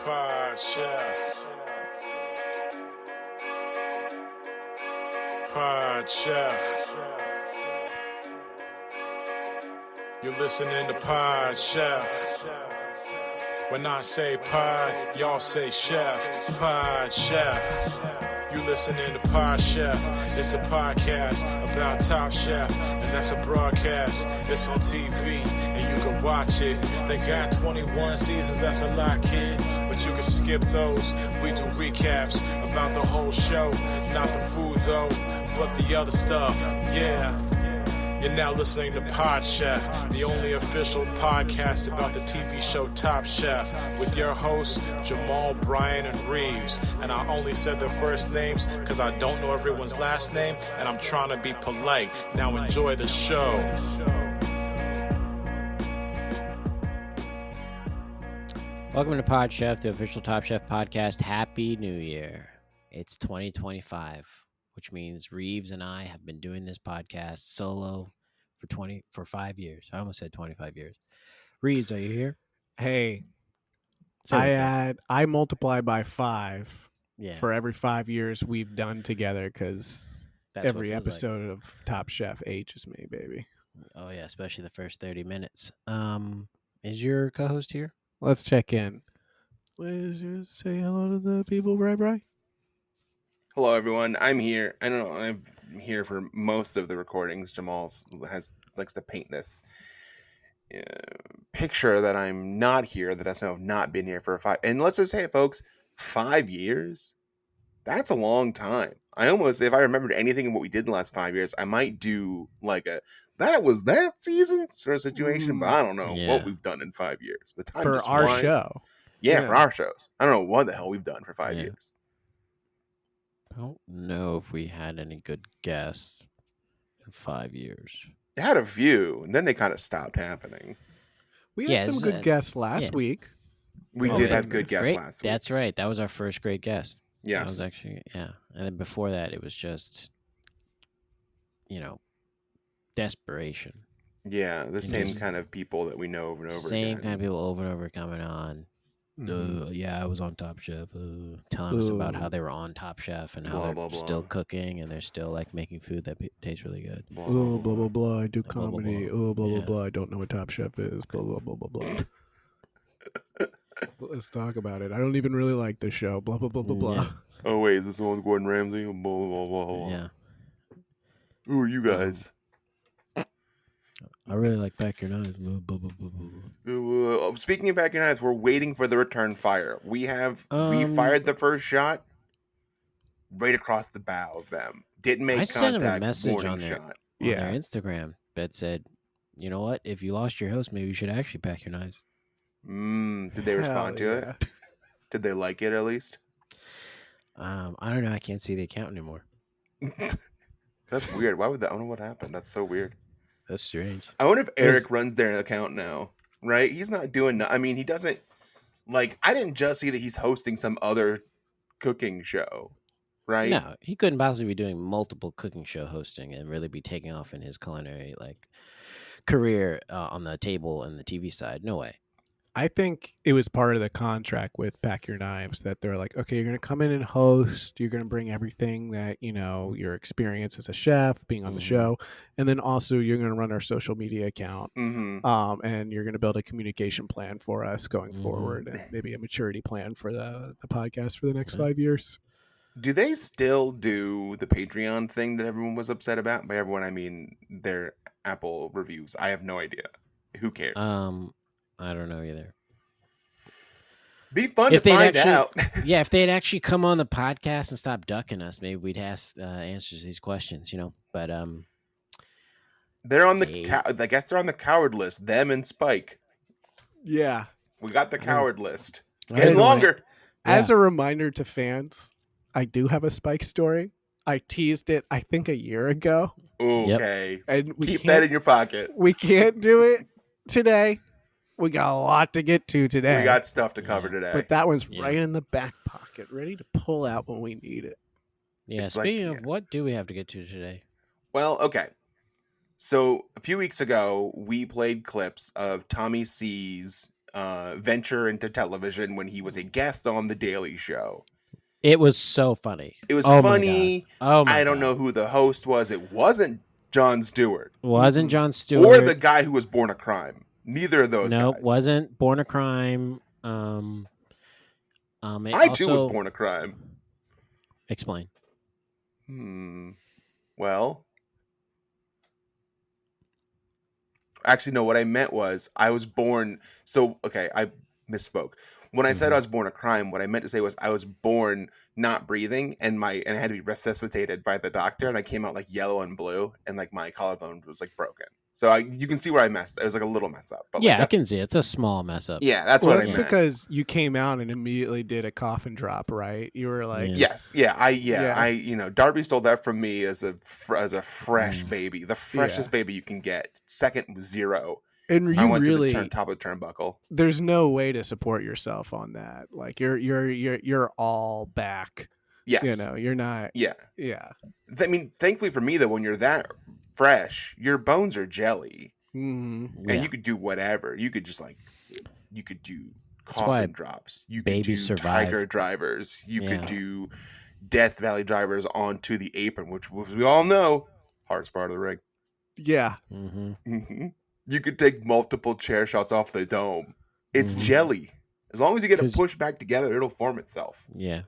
Pod Chef. Pod Chef. You're listening to Pod Chef. When I say pod, y'all say chef. Pod Chef. You listening to Pod Chef. It's a podcast about Top Chef, and that's a broadcast. It's on TV, and you can watch it. They got 21 seasons, that's a lot, kid. But you can skip those. We do recaps about the whole show. Not the food, though, but the other stuff. Yeah. You're now listening to Pod Chef, the only official podcast about the TV show Top Chef, with your hosts, Jamal, Bryan, and Reaves. And I only said their first names because I don't know everyone's last name, and I'm trying to be polite. Now enjoy the show. Welcome to Pod Chef, the official Top Chef podcast. Happy New Year. It's 2025, which means Reaves and I have been doing this podcast solo for 5 years. I almost said 25 years. Reaves, are you here? Hey, Say I multiply by 5 yeah, for every 5 years we've done together because that's what every it feels episode of Top Chef ages me, baby. like. Oh yeah, especially the first 30 minutes. Is your co-host here? Let's check in. Let's just say hello to the people, Bri. Hello, everyone. I'm here. I don't know. I'm here for most of the recordings. Jamal likes to paint this picture that I'm not here, that I have not been here for 5. And let's just say it, folks, 5 years. That's a long time. If I remembered anything of what we did in the last 5 years, I might do like that was that season sort of situation. But I don't know what we've done in 5 years. The time For just our flies. show. Yeah, for our shows. I don't know what the hell we've done for 5 years. I don't know if we had any good guests in 5 years. They had a few, and then they kind of stopped happening. We had some good guests last week. We did have good guests last week. That's right. That was our first great guest. Yes. That was actually, yeah. And then before that, it was just, desperation. Yeah, the same kind of people that we know over and over again. Same kind of people over and over coming on. Yeah, I was on Top Chef. Telling us about how they were on Top Chef and how they're still cooking and they're still like making food that tastes really good. Blah, blah, blah. I do Blah, blah, comedy. blah. Blah, blah. I don't know what Top Chef is. Blah, blah, blah, blah, blah. Let's talk about it. I don't even really like this show. Blah, blah, blah, blah, blah. Yeah. Oh, wait, is this the one with Gordon Ramsay? Blah, blah, blah, blah. Yeah. Who are you guys? I really like Back Your Knives. Blah, blah, blah, blah, blah. Speaking of Back Your Knives, we're waiting for the return fire. We fired the first shot right across the bow of them. Didn't make contact. I sent him a message on their shot. their Instagram that said, you know what? If you lost your host, maybe you should actually pack your knives. Did they respond to it? Did they like it at least? I don't know. I can't see the account anymore. That's weird. Why would that? I don't know what happened. That's so weird. That's strange. I wonder if Eric runs their account now, right? He's not doing... I mean, he doesn't... Like, I didn't just see that he's hosting some other cooking show, right? No, he couldn't possibly be doing multiple cooking show hosting and really be taking off in his culinary career on the table and the TV side. No way. I think it was part of the contract with Pack Your Knives that they're like, okay, you're going to come in and host. You're going to bring everything that, your experience as a chef, being on the show. And then also you're going to run our social media account. And you're going to build a communication plan for us going forward and maybe a maturity plan for the podcast for the next 5 years. Do they still do the Patreon thing that everyone was upset about? By everyone, I mean their Apple reviews. I have no idea. Who cares? I don't know either. Be fun to find out. Yeah, if they'd actually come on the podcast and stop ducking us, maybe we'd have answers to these questions, But they're on I guess they're on the coward list. Them and Spike. Yeah, we got the coward list. It's getting longer. As a reminder to fans, I do have a Spike story. I teased it, I think, a year ago. Okay, and keep that in your pocket. We can't do it today. We got a lot to get to today. We got stuff to cover today. But that one's right in the back pocket, ready to pull out when we need it. Yeah, speaking of, what do we have to get to today? Well, okay. So a few weeks ago, we played clips of Tommy C's venture into television when he was a guest on The Daily Show. It was so funny. It was Oh funny. My God. Oh my I don't God. know who the host was. It wasn't Jon Stewart. Wasn't Jon Stewart. Or the guy who was Born a Crime. Neither of those No, guys. wasn't Born a Crime. I too was Born a Crime. Explain. Well, actually, no. What I meant was I was born. So, okay, I misspoke. When I said I was born a crime, what I meant to say was I was born not breathing, and I had to be resuscitated by the doctor, and I came out like yellow and blue, and like my collarbone was like broken. So you can see where I messed. It was like a little mess up. But yeah, like I can see it's a small mess up. Yeah, that's what I meant. Because you came out and immediately did a coffin drop, right? You were like, yes, I Darby stole that from me as a fresh baby, the freshest baby you can get. Second was 0. And I went to the top of the turnbuckle. There's no way to support yourself on that. Like you're all back. Yes, you're not. Yeah. I mean, thankfully for me though, when you're that fresh, your bones are jelly, and you could do whatever. You could just you could do coffin drops. You could do tiger drivers. You could do Death Valley drivers onto the apron, which we all know, hardest part of the ring. Yeah. You could take multiple chair shots off the dome. It's jelly. As long as you get it pushed back together, it'll form itself. Yeah.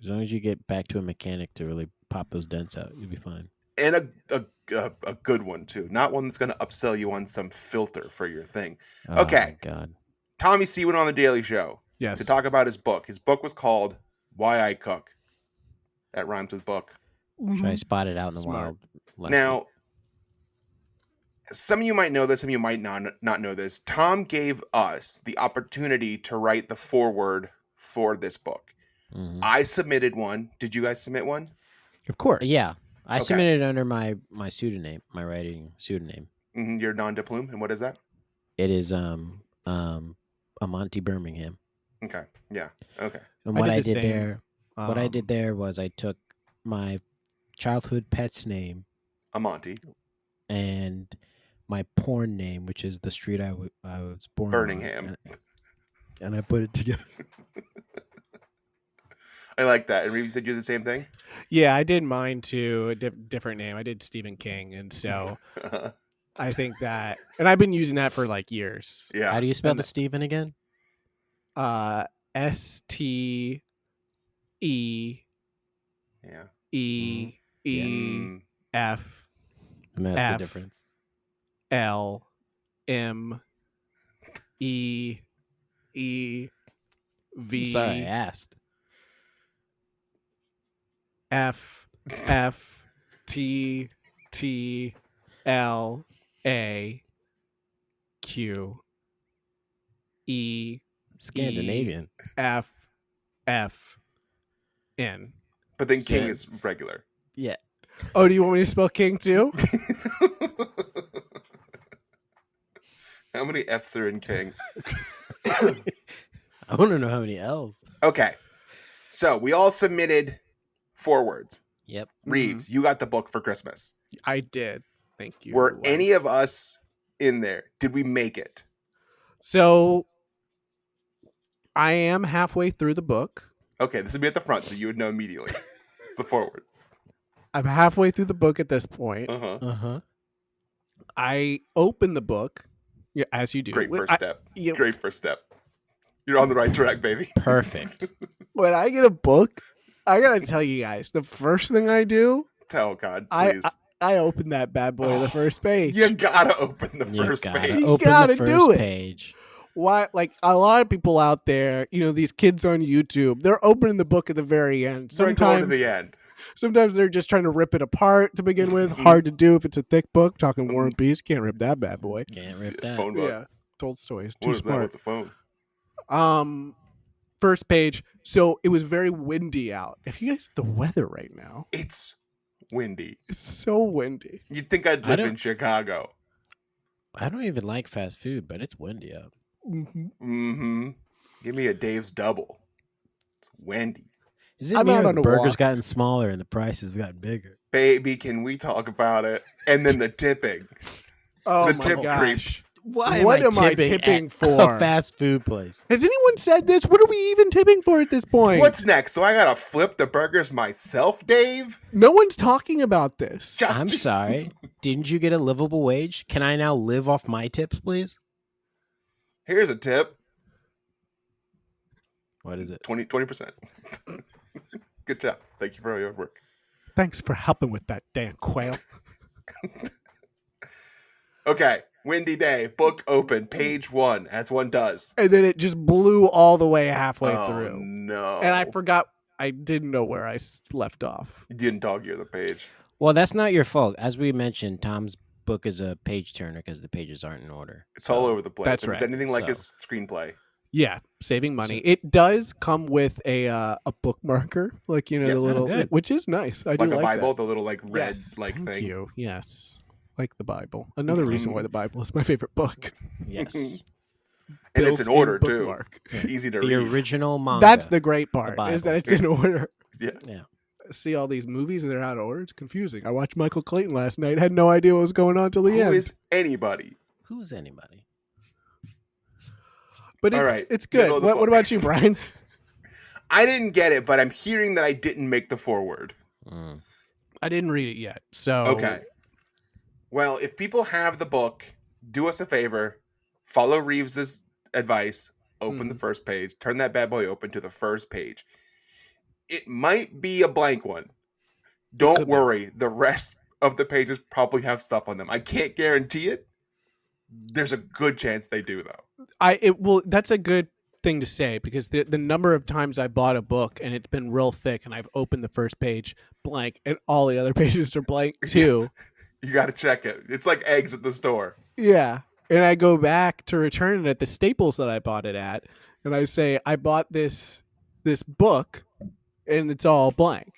As long as you get back to a mechanic to really pop those dents out, you'll be fine. And a good one too, not one that's going to upsell you on some filter for your thing. Okay. Oh my God. Tommy C went on the Daily Show Yes. to talk about his book. His book was called "Why I Cook." That rhymes with book. Should I spot it out in the wild? Now, some of you might know this, some of you might not know this. Tom gave us the opportunity to write the foreword for this book. I submitted one. Did you guys submit one? Of course. Yeah. I submitted it under my pseudonym, my writing pseudonym. Your nom de plume, and what is that? It is Amonte Birmingham. Okay. Yeah. Okay. And what I did there was I took my childhood pet's name, Amonte, and my porn name, which is the street I was born Birmingham, and I put it together. I like that. And Reaves, said you did the same thing? Yeah, I did mine too. A different name. I did Stephen King, and so I think that, and I've been using that for like years. Yeah. How do you spell the Stephen again? STE. Yeah. F. And that's the difference. LMEE V. I'm sorry, I asked. FTTLAQ Scandinavian. FFN. But then King is regular. Yeah. Oh, do you want me to spell King too? How many F's are in King? I want to know how many L's. Okay. So we all submitted forewords. Yep. Reaves, you got the book for Christmas. I did. Thank you. Were any of us in there? Did we make it? So I am halfway through the book. Okay, this would be at the front, so you would know immediately. It's the foreword. I'm halfway through the book at this point. Uh-huh. I open the book, as you do. Great first step. Great first step. You're on the right track, baby. Perfect. When I get a book, I gotta tell you guys, the first thing I do, Oh God, please. I open that bad boy to the first page. You gotta open the first page. You gotta do it. Page. Why? Like a lot of people out there, these kids on YouTube, they're opening the book at the very end. Sometimes to the end. Sometimes they're just trying to rip it apart to begin with. Hard to do if it's a thick book. Talking War and Peace, can't rip that bad boy. Can't rip that. Phone book. Yeah, Tolstoy is What too is smart. that? What's a phone? First page. So it was very windy out. If you guys, the weather right now, It's windy. it's so windy. You'd think I'd live in Chicago. I don't even like fast food, but it's windy out. Give me a Dave's double. It's windy. Is it I'm weird out on the a burgers walk. gotten smaller and the prices have gotten bigger? Baby, can we talk about it? And then the tipping. Oh The my tip gosh. Why What am I tipping tipping at for? a fast food place? Has anyone said this? What are we even tipping for at this point? What's next? So I gotta flip the burgers myself, Dave? No one's talking about this. I'm sorry. Didn't you get a livable wage? Can I now live off my tips, please? Here's a tip. What is it? 20%. Good job. Thank you for all your work. Thanks for helping with that, Dan Quayle. Okay. Windy day. Book open. Page 1, as one does. And then it just blew all the way halfway Oh, through. no. And I forgot. I didn't know where I left off. You didn't dog ear the page. Well, that's not your fault. As we mentioned, Tom's book is a page turner because the pages aren't in order. It's all over the place. That's If it's right. anything like So- his screenplay. Yeah, saving money. It does come with a bookmarker, like Yes. the little, good. which is nice. I do Like a like Bible, that. the little like red Yes, like thank thing. you. Yes, like the Bible. Another reason why the Bible is my favorite book. Yes. And it's in Built-in order too. bookmark. Easy to The read. original manga. That's the great part, is that Bible. it's in order. Yeah. Yeah. See all these movies and they're out of order. It's confusing. I watched Michael Clayton last night. Had no idea what was going on till the Who end. is anybody? Who is anybody? But All it's right, it's middle good. of the What book. about you, Brian? I didn't get it, but I'm hearing that I didn't make the foreword. Mm. I didn't read it yet. So Okay. Well, if people have the book, do us a favor. Follow Reeves's advice. Open the first page. Turn that bad boy open to the first page. It might be a blank one. Don't could be. worry. The rest of the pages probably have stuff on them. I can't guarantee it. There's a good chance they do, though. That's a good thing to say, because the number of times I bought a book and it's been real thick and I've opened the first page blank and all the other pages are blank too. You got to check it. It's like eggs at the store. Yeah. And I go back to return it at the Staples that I bought it at, and I say, I bought this book and it's all blank.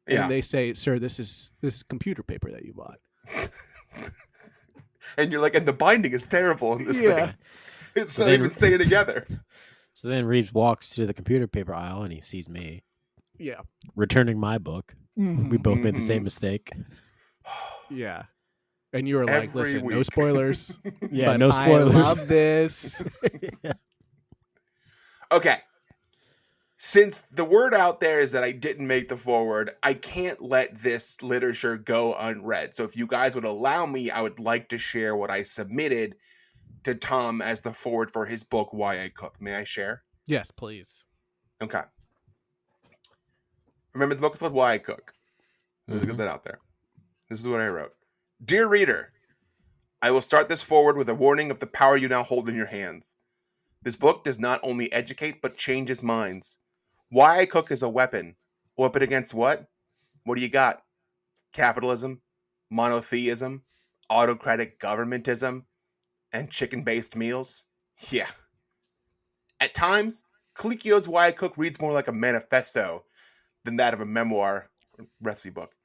Yeah. And they say, sir, this is computer paper that you bought. And you're like, and the binding is terrible in this Yeah. thing. It's So not they- even staying together. So then Reeves walks to the computer paper aisle and he sees me Yeah. returning my book. We both made the same mistake. Yeah. And you were like, Every listen, no week. spoilers. Yeah, but no spoilers. I love this. Okay. Since the word out there is that I didn't make the foreword, I can't let this literature go unread. So if you guys would allow me, I would like to share what I submitted to Tom as the foreword for his book, Why I Cook. May I share? Yes, please. Okay. Remember, the book is called Why I Cook. Let's get that out there. This is what I wrote. Dear reader, I will start this forward with a warning of the power you now hold in your hands. This book does not only educate, but changes minds. Why I Cook is a weapon. A weapon against what? What do you got? Capitalism, monotheism, autocratic governmentism, and chicken-based meals? Yeah. At times, Colicchio's Why I Cook reads more like a manifesto than that of a memoir or recipe book.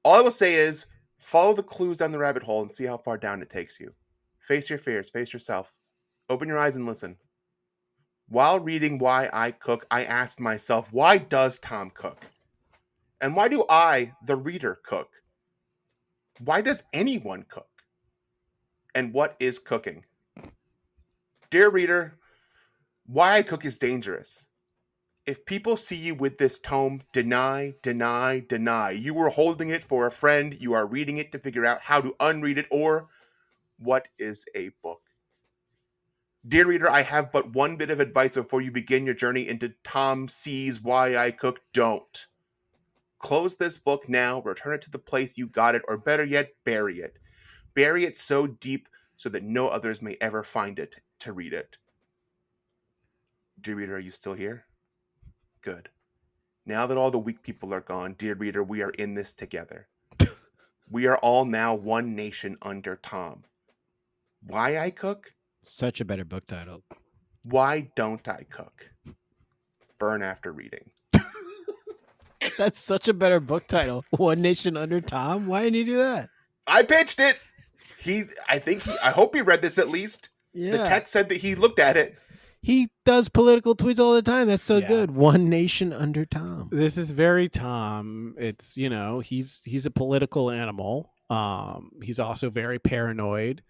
All I will say is, follow the clues down the rabbit hole and see how far down it takes you. Face your fears, face yourself. Open your eyes and listen. While reading Why I Cook, I asked myself, why does Tom cook? And why do I, the reader, cook? Why does anyone cook? And what is cooking? Dear reader, Why I Cook is dangerous. If people see you with this tome, deny, deny, deny. You were holding it for a friend. You are reading it to figure out how to unread it, or what is a book? Dear reader, I have but one bit of advice before you begin your journey into Tom C's Why I Cook. Don't. Close this book now, return it to the place you got it, or better yet, bury it. Bury it so deep so that no others may ever find it to read it. Dear reader, are you still here? Good. Now that all the weak people are gone, dear reader, we are in this together. We are all now one nation under Tom. Why I cook? Such a better book title. Why don't I cook? Burn after reading. That's such a better book title. One Nation Under Tom? Why didn't you do that? I pitched it. I hope he read this at least. Yeah. The text said that he looked at it. He does political tweets all the time. That's so Yeah. good. One Nation Under Tom. This is very Tom. It's, he's a political animal. He's also very paranoid.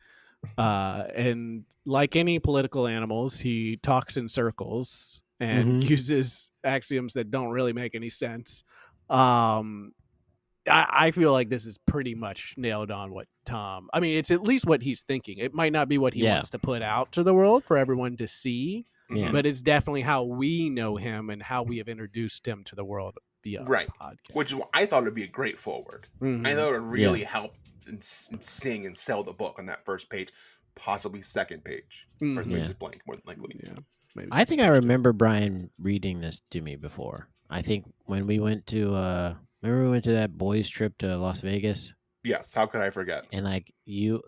And like any political animals, he talks in circles and uses axioms that don't really make any sense. I feel like this is pretty much nailed on what Tom. I mean, it's at least what he's thinking. It might not be what he wants to put out to the world for everyone to see, but it's definitely how we know him and how we have introduced him to the world via Right. podcast. Which I thought would be a great forward. I thought it would really help and sing and sell the book on that first page, possibly second page. Or maybe just blank, more than likely. Yeah. Maybe I think I remember Bryan reading this to me before. I think when we went to remember we went to that boys trip to Las Vegas? Yes, how could I forget? And like you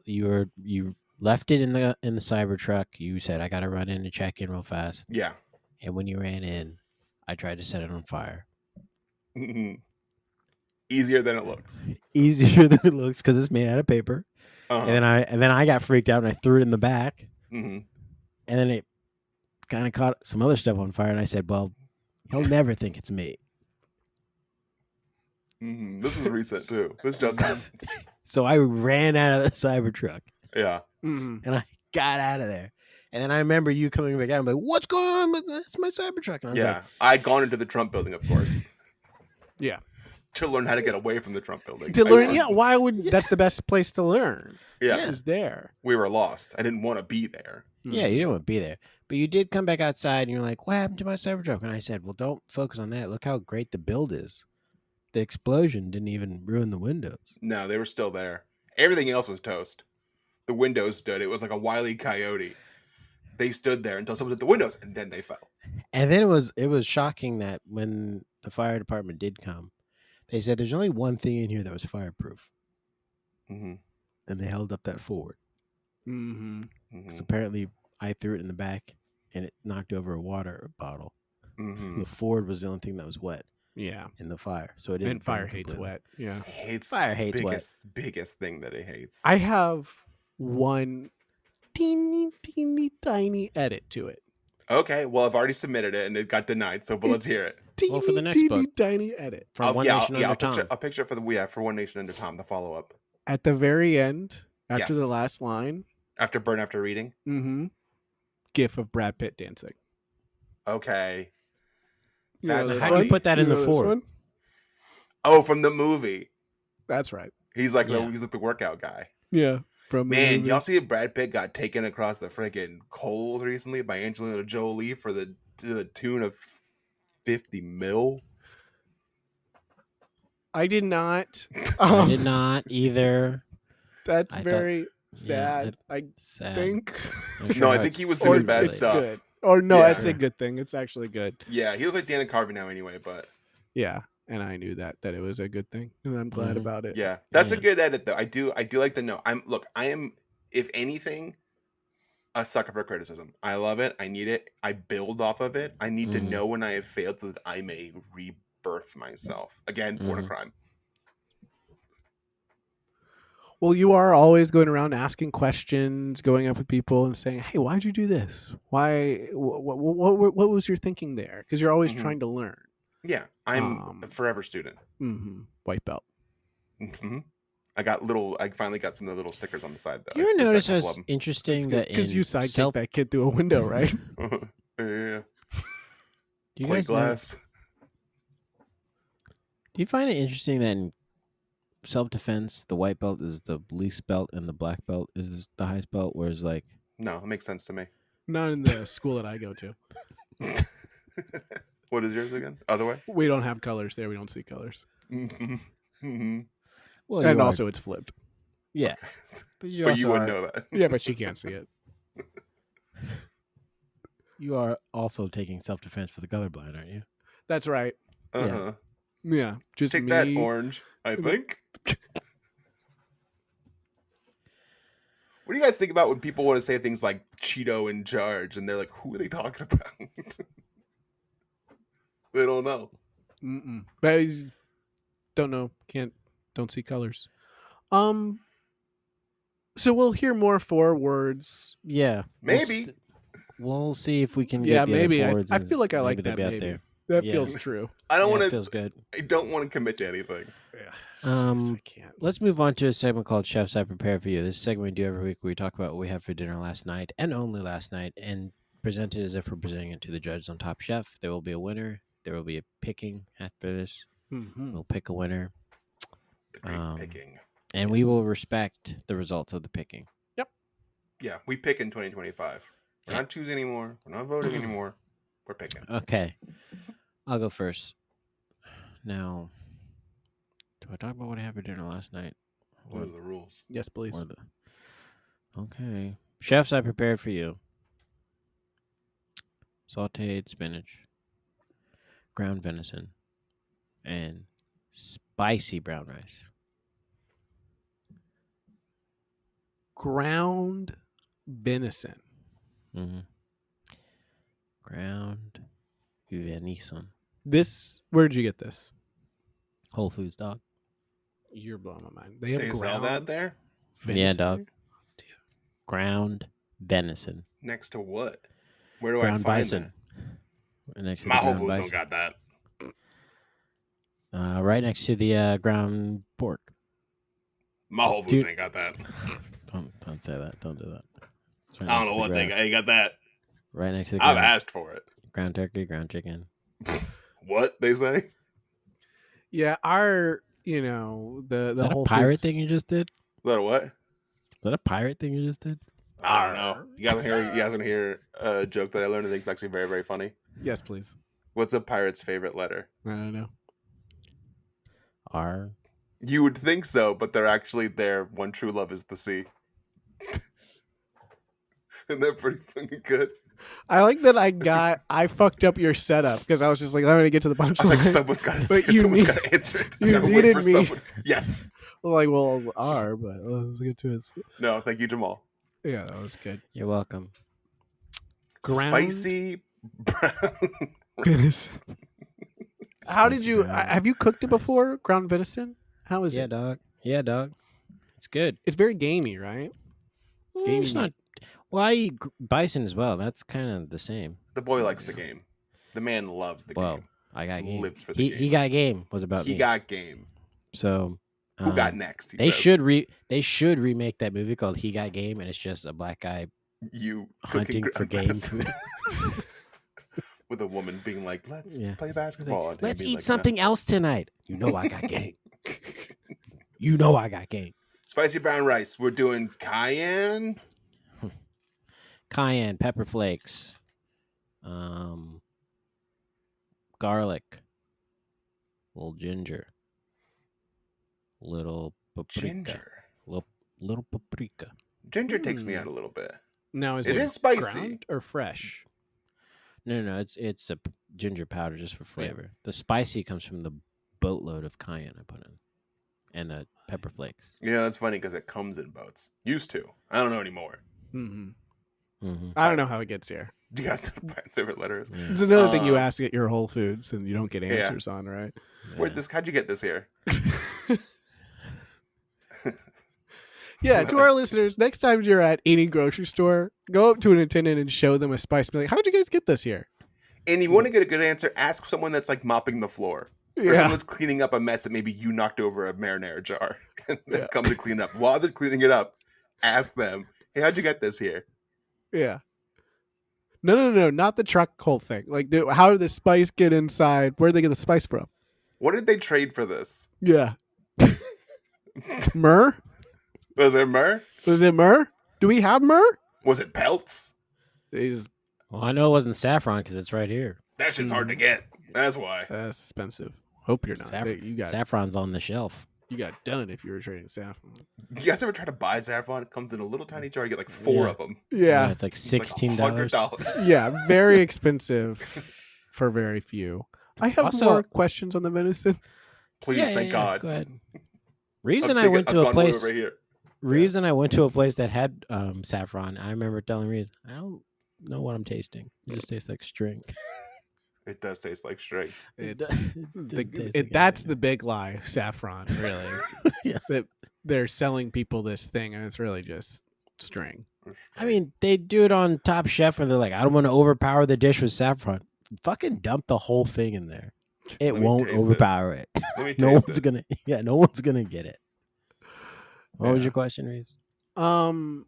left it in the Cybertruck. You said I got to run in and check in real fast. Yeah. And when you ran in, I tried to set it on fire. Easier than it looks. Easier than it looks because it's made out of paper. And then I got freaked out and I threw it in the back. And then it kind of caught some other stuff on fire. And I said, "Well, he'll never think it's me." This was recent too. This just happened. So I ran out of the Cybertruck. Yeah. And I got out of there. And then I remember you coming back out. I'm like, "What's going on? That's my Cybertruck." And I was like, I'd gone into the Trump building, of course. Yeah. To learn how to get away from the Trump building. To learn, why would that's the best place to learn? Yeah. Is there. We were lost. I didn't want to be there. Yeah, you didn't want to be there. But you did come back outside and you're like, "What happened to my Cybertruck?" And I said, "Well, don't focus on that. Look how great the build is. The explosion didn't even ruin the windows." No, they were still there. Everything else was toast. The windows stood. It was like a Wile E. Coyote. They stood there until someone hit the windows, and then they fell. And then it was shocking that when the fire department did come, they said there's only one thing in here that was fireproof. And they held up that Foreword. Because apparently I threw it in the back and it knocked over a water bottle. The Foreword was the only thing that was wet. Yeah. In the fire. So it didn't. And fire hates wet. Yeah. Fire hates wet. Biggest thing that it hates. I have one teeny tiny edit to it. Okay, well, I've already submitted it and it got denied. So, but let's hear it. Well, for the next book, tiny edit from One Nation Under Tom. I'll picture it for One Nation Under Tom. The follow up at the very end, after the last line, after burn after reading. GIF of Brad Pitt dancing. Okay, how do you put that in the Foreword? Oh, from the movie. That's right. He's like the workout guy. Yeah. Man, y'all see if Brad Pitt got taken across the freaking coals recently by Angelina Jolie to the tune of $50 million? I did not. I did not either. That's very sad. I think. No, I think he was doing bad stuff. Good. Or no, that's a good thing. It's actually good. Yeah, he was like Dana Carvey now anyway, but yeah. And I knew that it was a good thing, and I'm glad about it. Yeah, that's a good edit, though. I do like the note. I am, if anything, a sucker for criticism. I love it. I need it. I build off of it. I need to know when I have failed so that I may rebirth myself. Again, born a crime. Well, you are always going around asking questions, going up with people and saying, "Hey, why'd you do this? Why? What was your thinking there?" Because you're always trying to learn. Yeah, I'm a forever student. White belt. I finally got some of the little stickers on the side though. You ever notice how it's interesting that because you sidekicked that kid through a window, right? Yeah. Do you Plate guys glass. Do you find it interesting that in self-defense, the white belt is the least belt and the black belt is the highest belt, whereas like no, it makes sense to me. Not in the school that I go to. What is yours again? Other way? We don't have colors there. We don't see colors. Well, and also it's flipped. Yeah. But you wouldn't know that. Yeah, but she can't see it. You are also taking self-defense for the colorblind, aren't you? That's right. Yeah. Just take me. that, orange, I think. What do you guys think about when people want to say things like Cheeto in charge and they're like, who are they talking about? They don't know. But don't know. Don't see colors. So we'll hear more Yeah. Maybe. We'll see if we can get yeah, the maybe. other forwards. I feel like I like they'll that. be out Maybe. there. That Yeah. feels true. I don't Yeah, want it to. feels good. I don't want to commit to anything. Yeah. Um, I can't. Let's move on to a segment called Chefs I Prepared for You. This segment we do every week where we talk about what we had for dinner last night and only last night and present it as if we're presenting it to the judges on Top Chef. There will be a winner. There will be a picking after this. Mhm. We'll pick a winner. The great Um, picking. And we will respect the results of the picking. Yeah, we pick in 2025. We're Yeah. not choosing anymore. We're not voting anymore. We're picking. Okay. I'll go first. Now, do I talk about what I had for dinner last night? What are the rules? Yes, please. Okay. Chefs I prepared for you. Sauteed spinach, ground venison, and spicy brown rice. Ground venison. Mm-hmm. Ground venison. Where'd you get this? Whole Foods, dog. You're blowing my mind. They have They sell ground that there? venison. Yeah, dog. Ground venison. Next to what? Where do Ground I find bison. Right next to that? My the Whole ground Foods don't bison. got that. Right next to the ground pork. My Whole Foods Dude. ain't got that. Don't say that. Don't do that. It's right I don't next know to what the they ground- got. They got that. Right next to the I've ground, asked for it. ground turkey, ground chicken. What they say? Yeah, our the Is that Whole a pirate Foods- thing you just did? Is Is that a what? that a pirate thing you just did? I don't know. You guys want to hear a joke that I learned? I think is actually very, very funny. Yes, please. What's a pirate's favorite letter? I don't know. R. You would think so, but they're actually their one true love is the sea. Isn't that pretty fucking good? I like that I fucked up your setup because I was just like, I'm gonna get to the I was punchline. like, someone's got But to. you Someone's need- got to answer it. you I gotta wait needed for me. someone. Yes. Like, well, R, but let's get to it. No, thank you, Jamal. Yeah, that was good. You're welcome. Ground Spicy brown. venison. How did Spicy you? brown Have you cooked it before? Ground venison? How is Yeah, it? dog. Yeah, dog. It's good. It's very gamey, right? Gamey It's not. Well, I eat bison as well. That's kind of the same. The boy likes the game. The man loves the Well, game. I got game. Lives for the He game. got game was about He me. got game. So Who got next? He They says. should remake that movie called He Got Game, and it's just a black guy You hunting cooking for ground game. venison. With a woman being like, let's Yeah. play He's like, basketball. and him let's being eat like, something else tonight. You know I got game. You know I got game. Spicy brown rice. We're doing cayenne. Cayenne, pepper flakes, garlic, little ginger, little paprika, Ginger. little paprika. Ginger takes me out a little bit. Now, is It it is spicy. ground or fresh? No, it's a ginger powder just for flavor. The spicy comes from the boatload of cayenne I put in, and the pepper flakes. You know, that's funny because it comes in boats. Used to. I don't know anymore. Mm-hmm. Mm-hmm. I don't know how it gets here. Do you guys know what my favorite letter is? It's another thing you Um, ask at your Whole Foods and you don't get yeah. answers on, right? How'd you get this here? Yeah, to our listeners, next time you're at any grocery store, go up to an attendant and show them a spice. Be like, how'd you guys get this here? And you want to get a good answer, ask someone that's like mopping the floor. Or someone Yeah. that's cleaning up a mess that maybe you knocked over a marinara jar and then Yeah. come to clean up. While they're cleaning it up, ask them, hey, how'd you get this here? Yeah. No, not the truck whole thing. Like, how did the spice get inside? Where did they get the spice from? What did they trade for this? Yeah. Myrrh? Was it myrrh? Was it myrrh? Do we have myrrh? Was it pelts? It's, Well, I know it wasn't saffron because it's right here. That shit's hard to get. That's why. that's expensive. Hope you're not. Saffron's on the shelf. You got done if you were trading saffron. You guys ever try to buy saffron? It comes in a little tiny jar. You get like 4 Yeah. of them. Yeah. It's like It's like $16. $100. Yeah, very expensive for very few. I have Also- more questions on the venison. Please, thank God. Go ahead. Reeves I've and I taken- went I've to a gone one place. over here. Reeves and I went to a place that had saffron. I remember telling Reeves, I don't know what I'm tasting. It just tastes like string. It does taste like string. It It's doesn't taste like that's anything. the big lie, saffron, really. Yeah. That they're selling people this thing and it's really just string. I mean, they do it on Top Chef where they're like, I don't want to overpower the dish with saffron. fucking dump the whole thing in there. It Let me won't taste it. overpower it. Let me No taste one's it. gonna. Yeah, no one's gonna get it. What was Yeah. your question, Reeves? And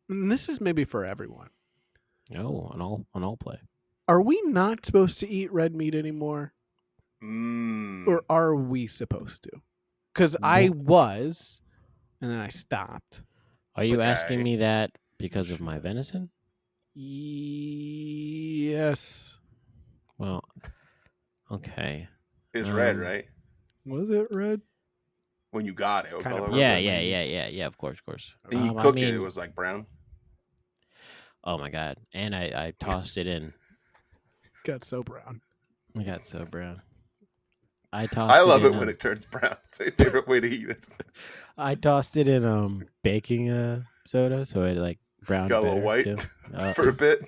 this is maybe for everyone. Oh, on all play. Are we not supposed to eat red meat anymore? Or are we supposed to? Because I was, and then I stopped. Are you Okay. asking me that because of my venison? Yes. Well, okay. It's red, right? Was it red? When you got it, what Kinda color purple. was Yeah, it? yeah. Of course. And you I cook mean, it was like brown. oh my god! And I tossed it in. Got so brown. I got so brown. I tossed. I love it it in, when it turns brown. It's my favorite way to eat it. I tossed it in baking soda, so it like browned Got a better. little white too. for a bit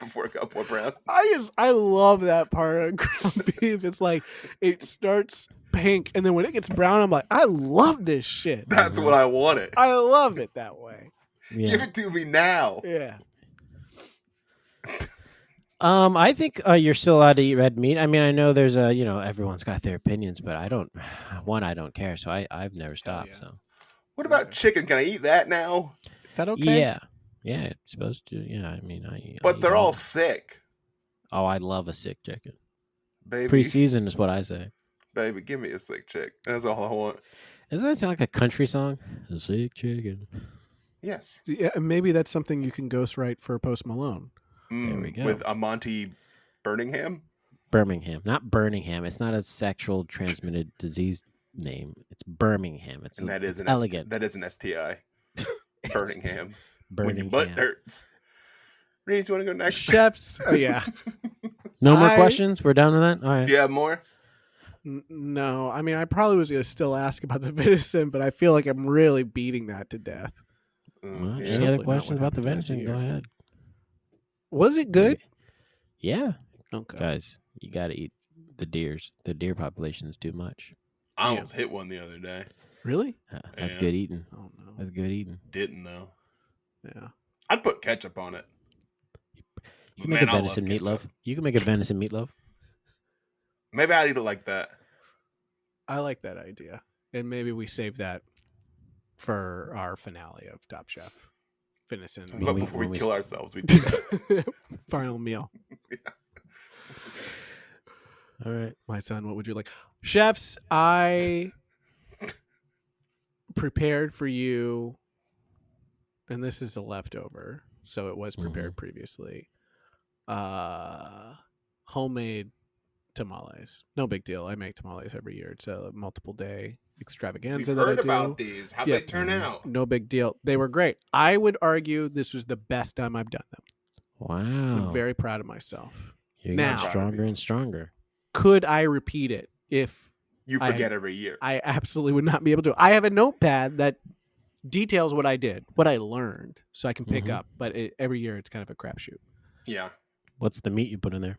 before it got more brown. I love that part of ground beef. It's like it starts pink, and then when it gets brown, I'm like, I love this shit. That's what I wanted. I love it that way. Yeah. Give it to me now. Yeah. I think you're still allowed to eat red meat. I mean, I know there's everyone's got their opinions, but I don't. One, I don't care, so I've never stopped. yeah. So What about chicken? Can I eat that now? Is that okay? yeah, it's supposed to. Yeah, I mean, I But eat they're all it. sick. Oh, I love a sick chicken. Baby, Pre-season is what I say. baby, give me a sick chick. That's all I want. Doesn't that sound like a country song? A sick chicken. Yes. Yeah, and maybe that's something you can ghostwrite for Post Malone. There we go. With a Monty Birmingham. Birmingham, not Birmingham. It's not a sexual transmitted disease name. It's Birmingham. It's And that is an elegant. that is an STI. Birmingham. When your Birmingham. butt hurts. Reeves, you want to go next? Chefs. Oh yeah. No more I- questions. We're done with that. All right. Do you have more? No, I mean, I probably was going to still ask about the venison, but I feel like I'm really beating that to death. Well, Yeah. any Hopefully other not questions what about the happened last venison? Go year. ahead. Was it good? Yeah, Okay. guys, you got to eat the deers. The deer population is too much. I almost hit one the other day. Really? That's Yeah. good eating. Oh no. That's good eating. Didn't though. Yeah. I'd put ketchup on it. You can Man, make a I love venison ketchup. meatloaf. You can make a venison meatloaf. Maybe I'd eat it like that. I like that idea. And maybe we save that for our finale of Top Chef. Venison. When But we- before when we we kill st- ourselves, we do that. Final meal. All right. My son, what would you like? Chefs, I prepared for you, and this is a leftover, so it was prepared previously. Homemade tamales. No big deal. I make tamales every year. It's a multiple day extravaganza We've that I heard do. about these. How'd Yeah. they turn out? No big deal. They were great. I would argue this was the best time I've done them. Wow. I'm very proud of myself. You're now- getting stronger and stronger. Could I repeat it if You I- forget every year. I absolutely would not be able to. I have a notepad that details what I did, what I learned, so I can pick Mhm. up. But every year it's kind of a crapshoot. Yeah. What's the meat you put in there?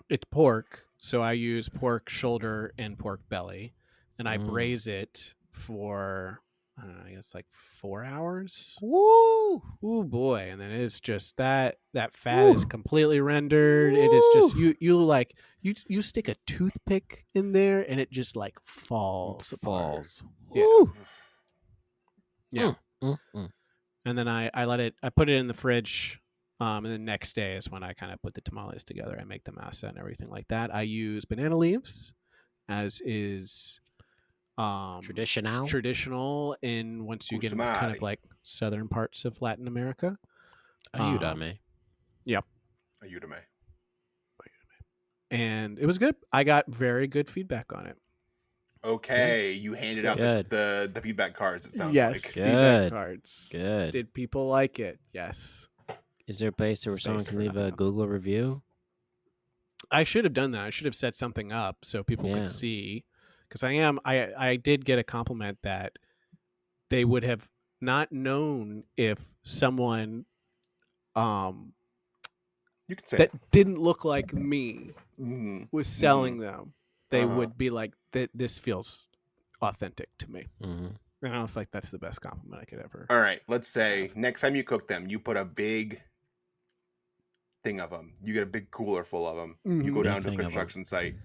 It's pork, so I use pork shoulder and pork belly, and I Mm. braise it for I don't know, I guess like 4 hours. Woo! Oh boy! And then it's just that fat is completely rendered. It is just you stick a toothpick in there, and it just like falls apart. Yeah. Woo! Yeah. Mm. And then I put it in the fridge. And the next day is when I kind of put the tamales together. I make the masa and everything like that. I use banana leaves, as is traditional in once you get into kind of Kustamari. like southern parts of Latin America. Ayúdame. Ayúdame. And it was good. I got very good feedback on it. Okay, you handed out Good. the feedback cards. It sounds yes, like. feedback Good. cards. Good. Did people like it? Yes. Is there a place where someone Space can for leave a nothing else. Google review? I should have done that. I should have set something up so people Yeah. could see. Because I did get a compliment that they would have not known if someone You can say that didn't look like me Mhm. was selling them. They Uh-huh. would be like, this feels authentic to me. Mm-hmm. And I was like, that's the best compliment I could ever. All right, let's say next time you cook them, you put a big thing of them. You get a big cooler full of them. Mhm. You go Big down to a thing of 'em. construction site.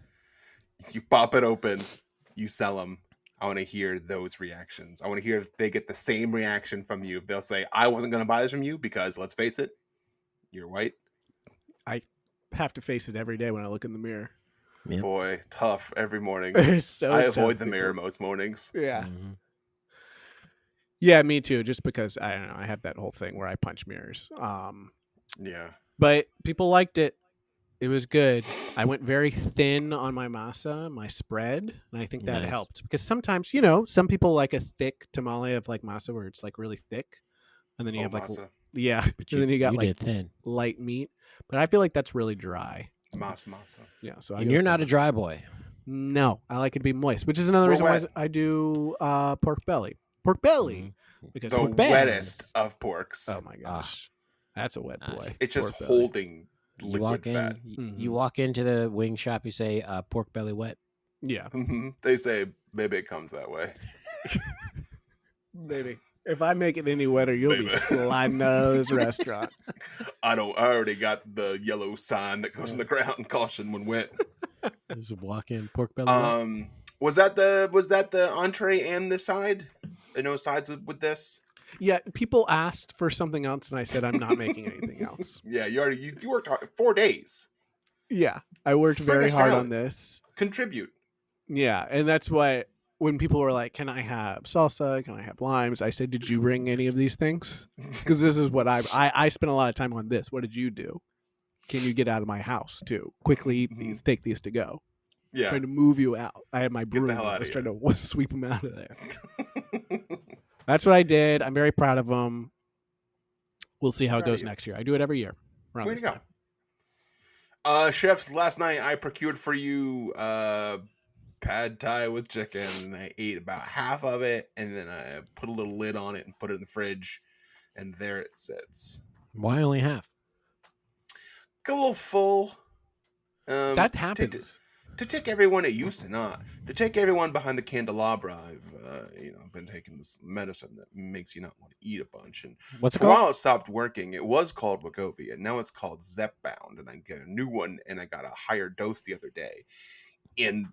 You pop it open. You sell them. I want to hear those reactions. I want to hear if they get the same reaction from you. If they'll say, I wasn't going to buy this from you because, let's face it, you're white. I have to face it every day when I look in the mirror. Yep. Boy, tough every morning. It's so I tough, avoid the people. mirror most mornings. Yeah. Mhm. Yeah, me too. Just because I don't know, I have that whole thing where I punch mirrors. Yeah. But people liked it. It was good. I went very thin on my masa, my spread, and I think that Nice. helped because sometimes, some people like a thick tamale of like masa where it's like really thick, and then you have like masa. yeah, But and then you got like did thin. light meat. But I feel like that's really dry. Masa. Yeah, so And you're not a dry boy. No, I like it to be moist, which is another We're reason why wet. I do pork belly. Pork belly because The pork belly- wettest of porks. Oh my gosh, that's a wet boy. It's just Pork belly. holding You liquid walk in. fat. You walk into the wing shop. You say, "Pork belly wet." Yeah, They say maybe it comes that way. baby. If I make it any wetter, you'll be Baby. sliding out of this restaurant. I already got the yellow sign that goes in the ground, caution when wet. Just walk in, pork belly wet. Was that the entree and the side? No sides with this? Yeah, people asked for something else, and I said I'm not making anything else. Yeah, you worked hard 4 days. Yeah, I worked Frick very a hard salad. on this. Contribute. Yeah, and that's why when people were like, "Can I have salsa? Can I have limes?" I said, "Did you bring any of these things? Because this is what I spent a lot of time on this. What did you do? Can you get out of my house too? Quickly eat these. Take these to go. Yeah. Trying to move you out. I had my broom. the hell I outta was here. trying to sweep them out of there. That's what I did. I'm very proud of them. We'll see how it Proud of goes you. next year. I do it every year around Way this to go. time. Chefs, last night I procured for you pad thai with chicken, and I ate about half of it, and then I put a little lid on it and put it in the fridge, and there it sits. Why only half? Got a little full. That happens. To take everyone, it used to not. To take everyone behind the candelabra, I've been taking this medicine that makes you not want to eat a bunch. And What's it for a while called? it stopped working. It was called Wegovy, and now it's called Zepbound. And I get a new one, and I got a higher dose the other day. And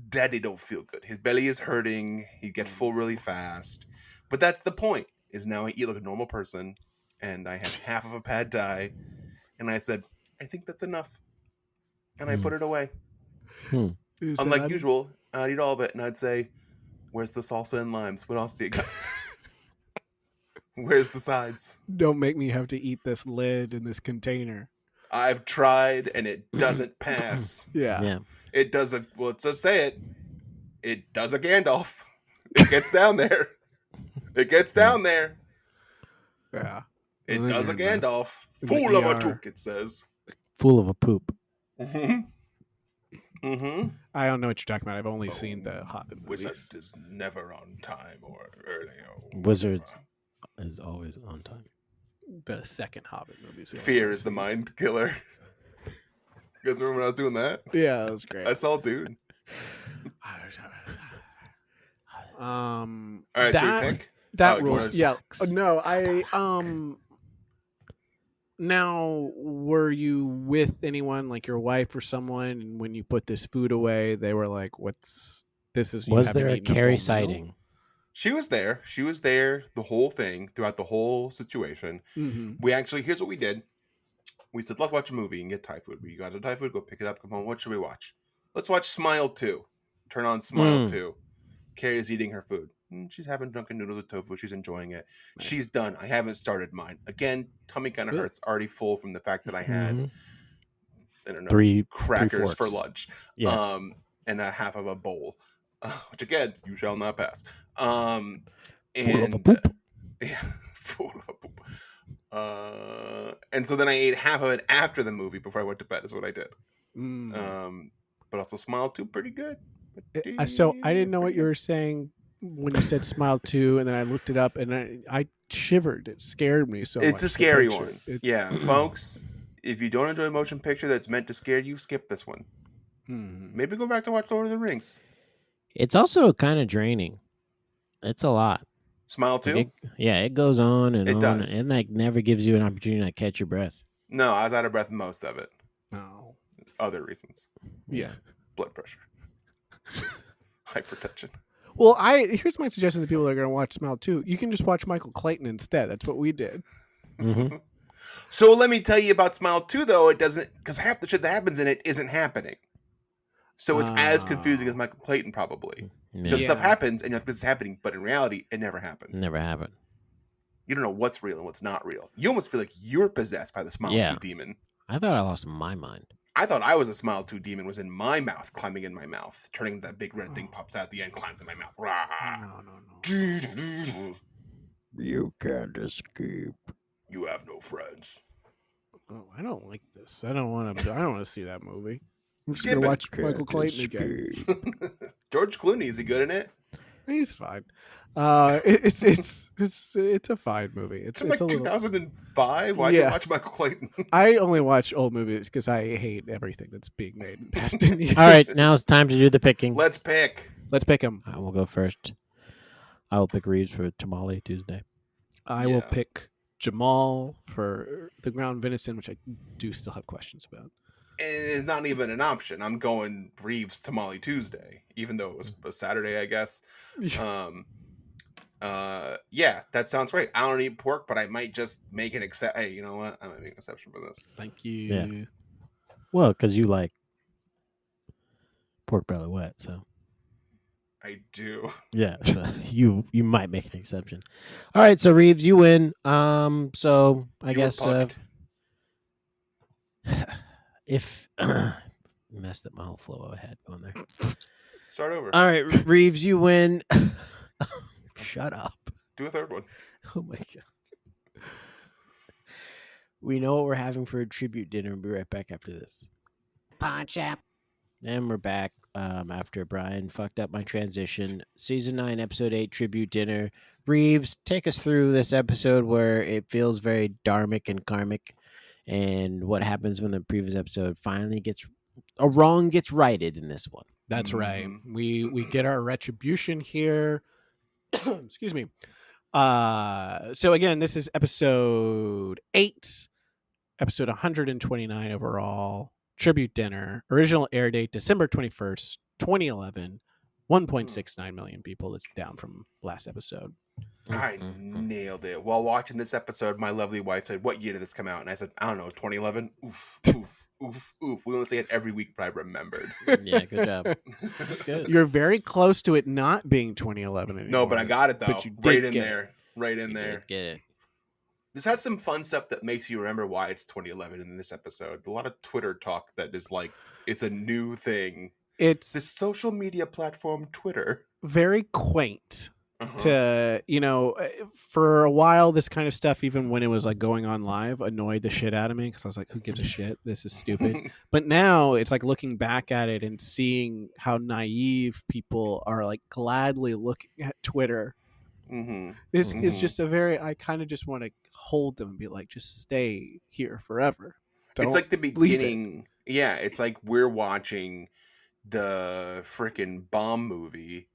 Daddy don't feel good. His belly is hurting. He gets full really fast. But that's the point. Is now I eat like a normal person, and I had half of a pad thai, and I said, I think that's enough, and I put it away. You said, Unlike usual, I'd eat all of it, and I'd say, "Where's the salsa and limes? What else do you got? Where's the sides?" Don't make me have to eat this lid in this container. I've tried, and it doesn't pass. Yeah. Yeah. It does a let's just say it. It does a Gandalf. It gets down there. It gets down there. Yeah. It And then does a you're in the- Gandalf. in the Fool of a ER. took, it says. Full of a poop. Mm-hmm. Mm-hmm. I don't know what you're talking about. I've only seen the Hobbit movies. Wizard is never on time or early. Or Wizards is always on time. The second Hobbit movies. Fear is the mind killer. You guys remember when I was doing that? Yeah, that was great. I saw dude. All All right, should we pick? That Oh, rules. yours Yeah. sucks. No, Now, were you with anyone, like your wife or someone, and when you put this food away, they were like, "What's this?" Is you Was haven't there a eaten Carrie full meal?" sighting? She was there. She was there the whole thing, throughout the whole situation. Mhm. We actually, here's what we did. We said, let's watch a movie and get Thai food. We got a Thai food, go pick it up, come home. What should we watch? Let's watch Smile 2. Turn on Smile 2. Carrie is eating her food. She's having Dunkin' noodles with tofu. She's enjoying it. Nice. She's done. I haven't started mine. Again, tummy kind of Good. hurts. Already full from the fact that I had, Mhm. I don't know, Three crackers for forks. lunch. Yeah. And a half of a bowl. Which again, you shall not pass. Full of a And poop. yeah, full of a poop. And so then I ate half of it after the movie before I went to bed. Is what I did. Mm. But also Smile 2 pretty good. So I didn't know what you were saying when you said "Smile 2," and then I looked it up and I shivered. It scared me so much. It's a the scary picture. one. It's, Yeah, folks. If you don't enjoy a motion picture that's meant to scare you, skip this one. Hmm. Maybe go back to watch Lord of the Rings. It's also kind of draining. It's a lot. Smile Like 2. it goes on and It on, does. and like never gives you an opportunity to catch your breath. No, I was out of breath most of it. No. Other reasons. Yeah. Blood pressure. Hypertension. Well, here's my suggestion to people that are going to watch Smile 2. You can just watch Michael Clayton instead. That's what we did. Mm-hmm. So let me tell you about Smile 2, though. It doesn't, because half the shit that happens in it isn't happening. So it's as confusing as Michael Clayton, probably. Because stuff happens, and you're like, this is happening, but in reality, it never happened. Never happened. You don't know what's real and what's not real. You almost feel like you're possessed by the Smile 2 demon. I thought I lost my mind. I thought I was a Smile 2 demon, was in my mouth, climbing in my mouth, turning into that big red thing, pops out at the end, climbs in my mouth. No. You can't escape. You have no friends. Oh, I don't like this. I don't want to see that movie. I'm just Skip going to it. watch Michael Clayton again. George Clooney, is he good in it? He's fine. It's a fine movie. It's like a little... 2005. Why'd you watch Michael Clayton? I only watch old movies because I hate everything that's being made in the past 10 years. All right, now it's time to do the picking. Let's pick. Let's pick him. I will go first. I will pick Reaves for Tamale Tuesday. I will pick Jamal for the ground venison, which I do still have questions about. And it's not even an option. I'm going Reaves Tamale Tuesday, even though it was a Saturday, I guess. Yeah, that sounds great. I don't eat pork, but I might just make an exception. Hey, you know what? I might make an exception for this. Thank you. Yeah. Well, because you like pork belly wet, so. I do. Yeah, so you might make an exception. All right, so Reaves, you win. So I guess if messed up my whole flow I had going there. Start over. All right, Reaves, you win. Shut up. Do a third one. Oh my god. We know what we're having for a tribute dinner. We'll be right back after this. Ponchap. And we're back after Bryan fucked up my transition. Season 9, Episode 8, Tribute Dinner. Reaves, take us through this episode where it feels very dharmic and karmic, and what happens when the previous episode finally gets righted in this one. That's right. We get our retribution here. Excuse me. So again, this is episode 8, episode 129 overall. Tribute Dinner. Original air date December 21st, 2011. 1.69 million people. It's down from last episode. I nailed it. While watching this episode, my lovely wife said, "What year did this come out?" And I said, "I don't know, 2011." Oof, oof, oof, oof. We only say it every week, but I remembered. Yeah, good job. That's good. You're very close to it not being 2011 anymore. No, but I got it though. But you did right in get there. Right in You there. did get it. This has some fun stuff that makes you remember why it's 2011 in this episode. A lot of Twitter talk that is like, it's a new thing. It's This social media platform, Twitter. very quaint. To, for a while, this kind of stuff, even when it was like going on live, annoyed the shit out of me because I was like, who gives a shit? This is stupid. But now it's like looking back at it and seeing how naive people are like gladly looking at Twitter. This is just I kind of just want to hold them and be like, just stay here forever. It's like the beginning. Yeah, it's like we're watching the freaking bomb movie.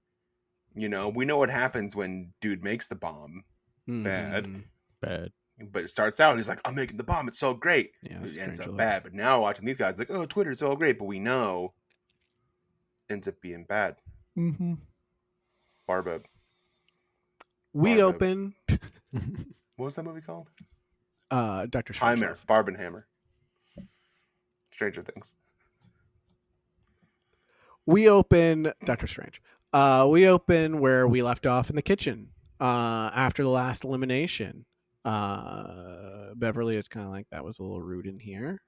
You know, we know what happens when dude makes the bomb. Bad. But it starts out, he's like, I'm making the bomb. It's so great. Yeah, it ends up bad. But now watching these guys, like, oh, Twitter's so great. But we know ends up being bad. Barba. We open. What was that movie called? Dr. Strange. Barbenheimer. Stranger Things. We open Doctor Strange. We open where we left off in the kitchen after the last elimination. Beverly is kind of like, that was a little rude in here,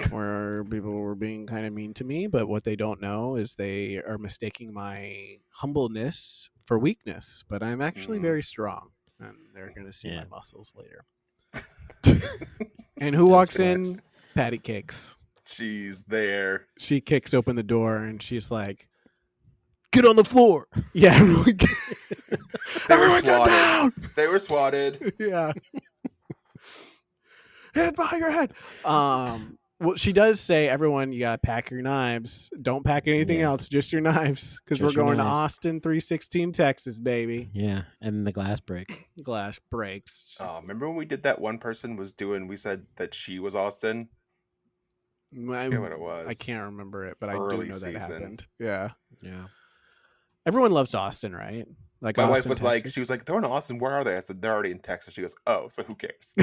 where people were being kind of mean to me. But what they don't know is they are mistaking my humbleness for weakness. But I'm actually very strong, and they're going to see my muscles later. And who walks in? Patty Cakes. She's there. She kicks open the door and she's like, "Get on the floor!" Yeah, everyone get down. They were swatted. Yeah. Head behind your head. Well, she does say, everyone, you gotta pack your knives. Don't pack anything Yeah. else, just your knives, because we're Just your going to knives. Austin 316, Texas, baby. Yeah, and the glass breaks. Glass breaks. Oh, remember when we did that? One person was doing. We said that she was Austin. I forget what it was. I can't remember it, but I do Early know that season. happened. Yeah. Yeah. Everyone loves Austin, right? Like My Austin, wife was like, Texas. she was like, they're in Austin. Where are they? I said, they're already in Texas. She goes, oh, so who cares?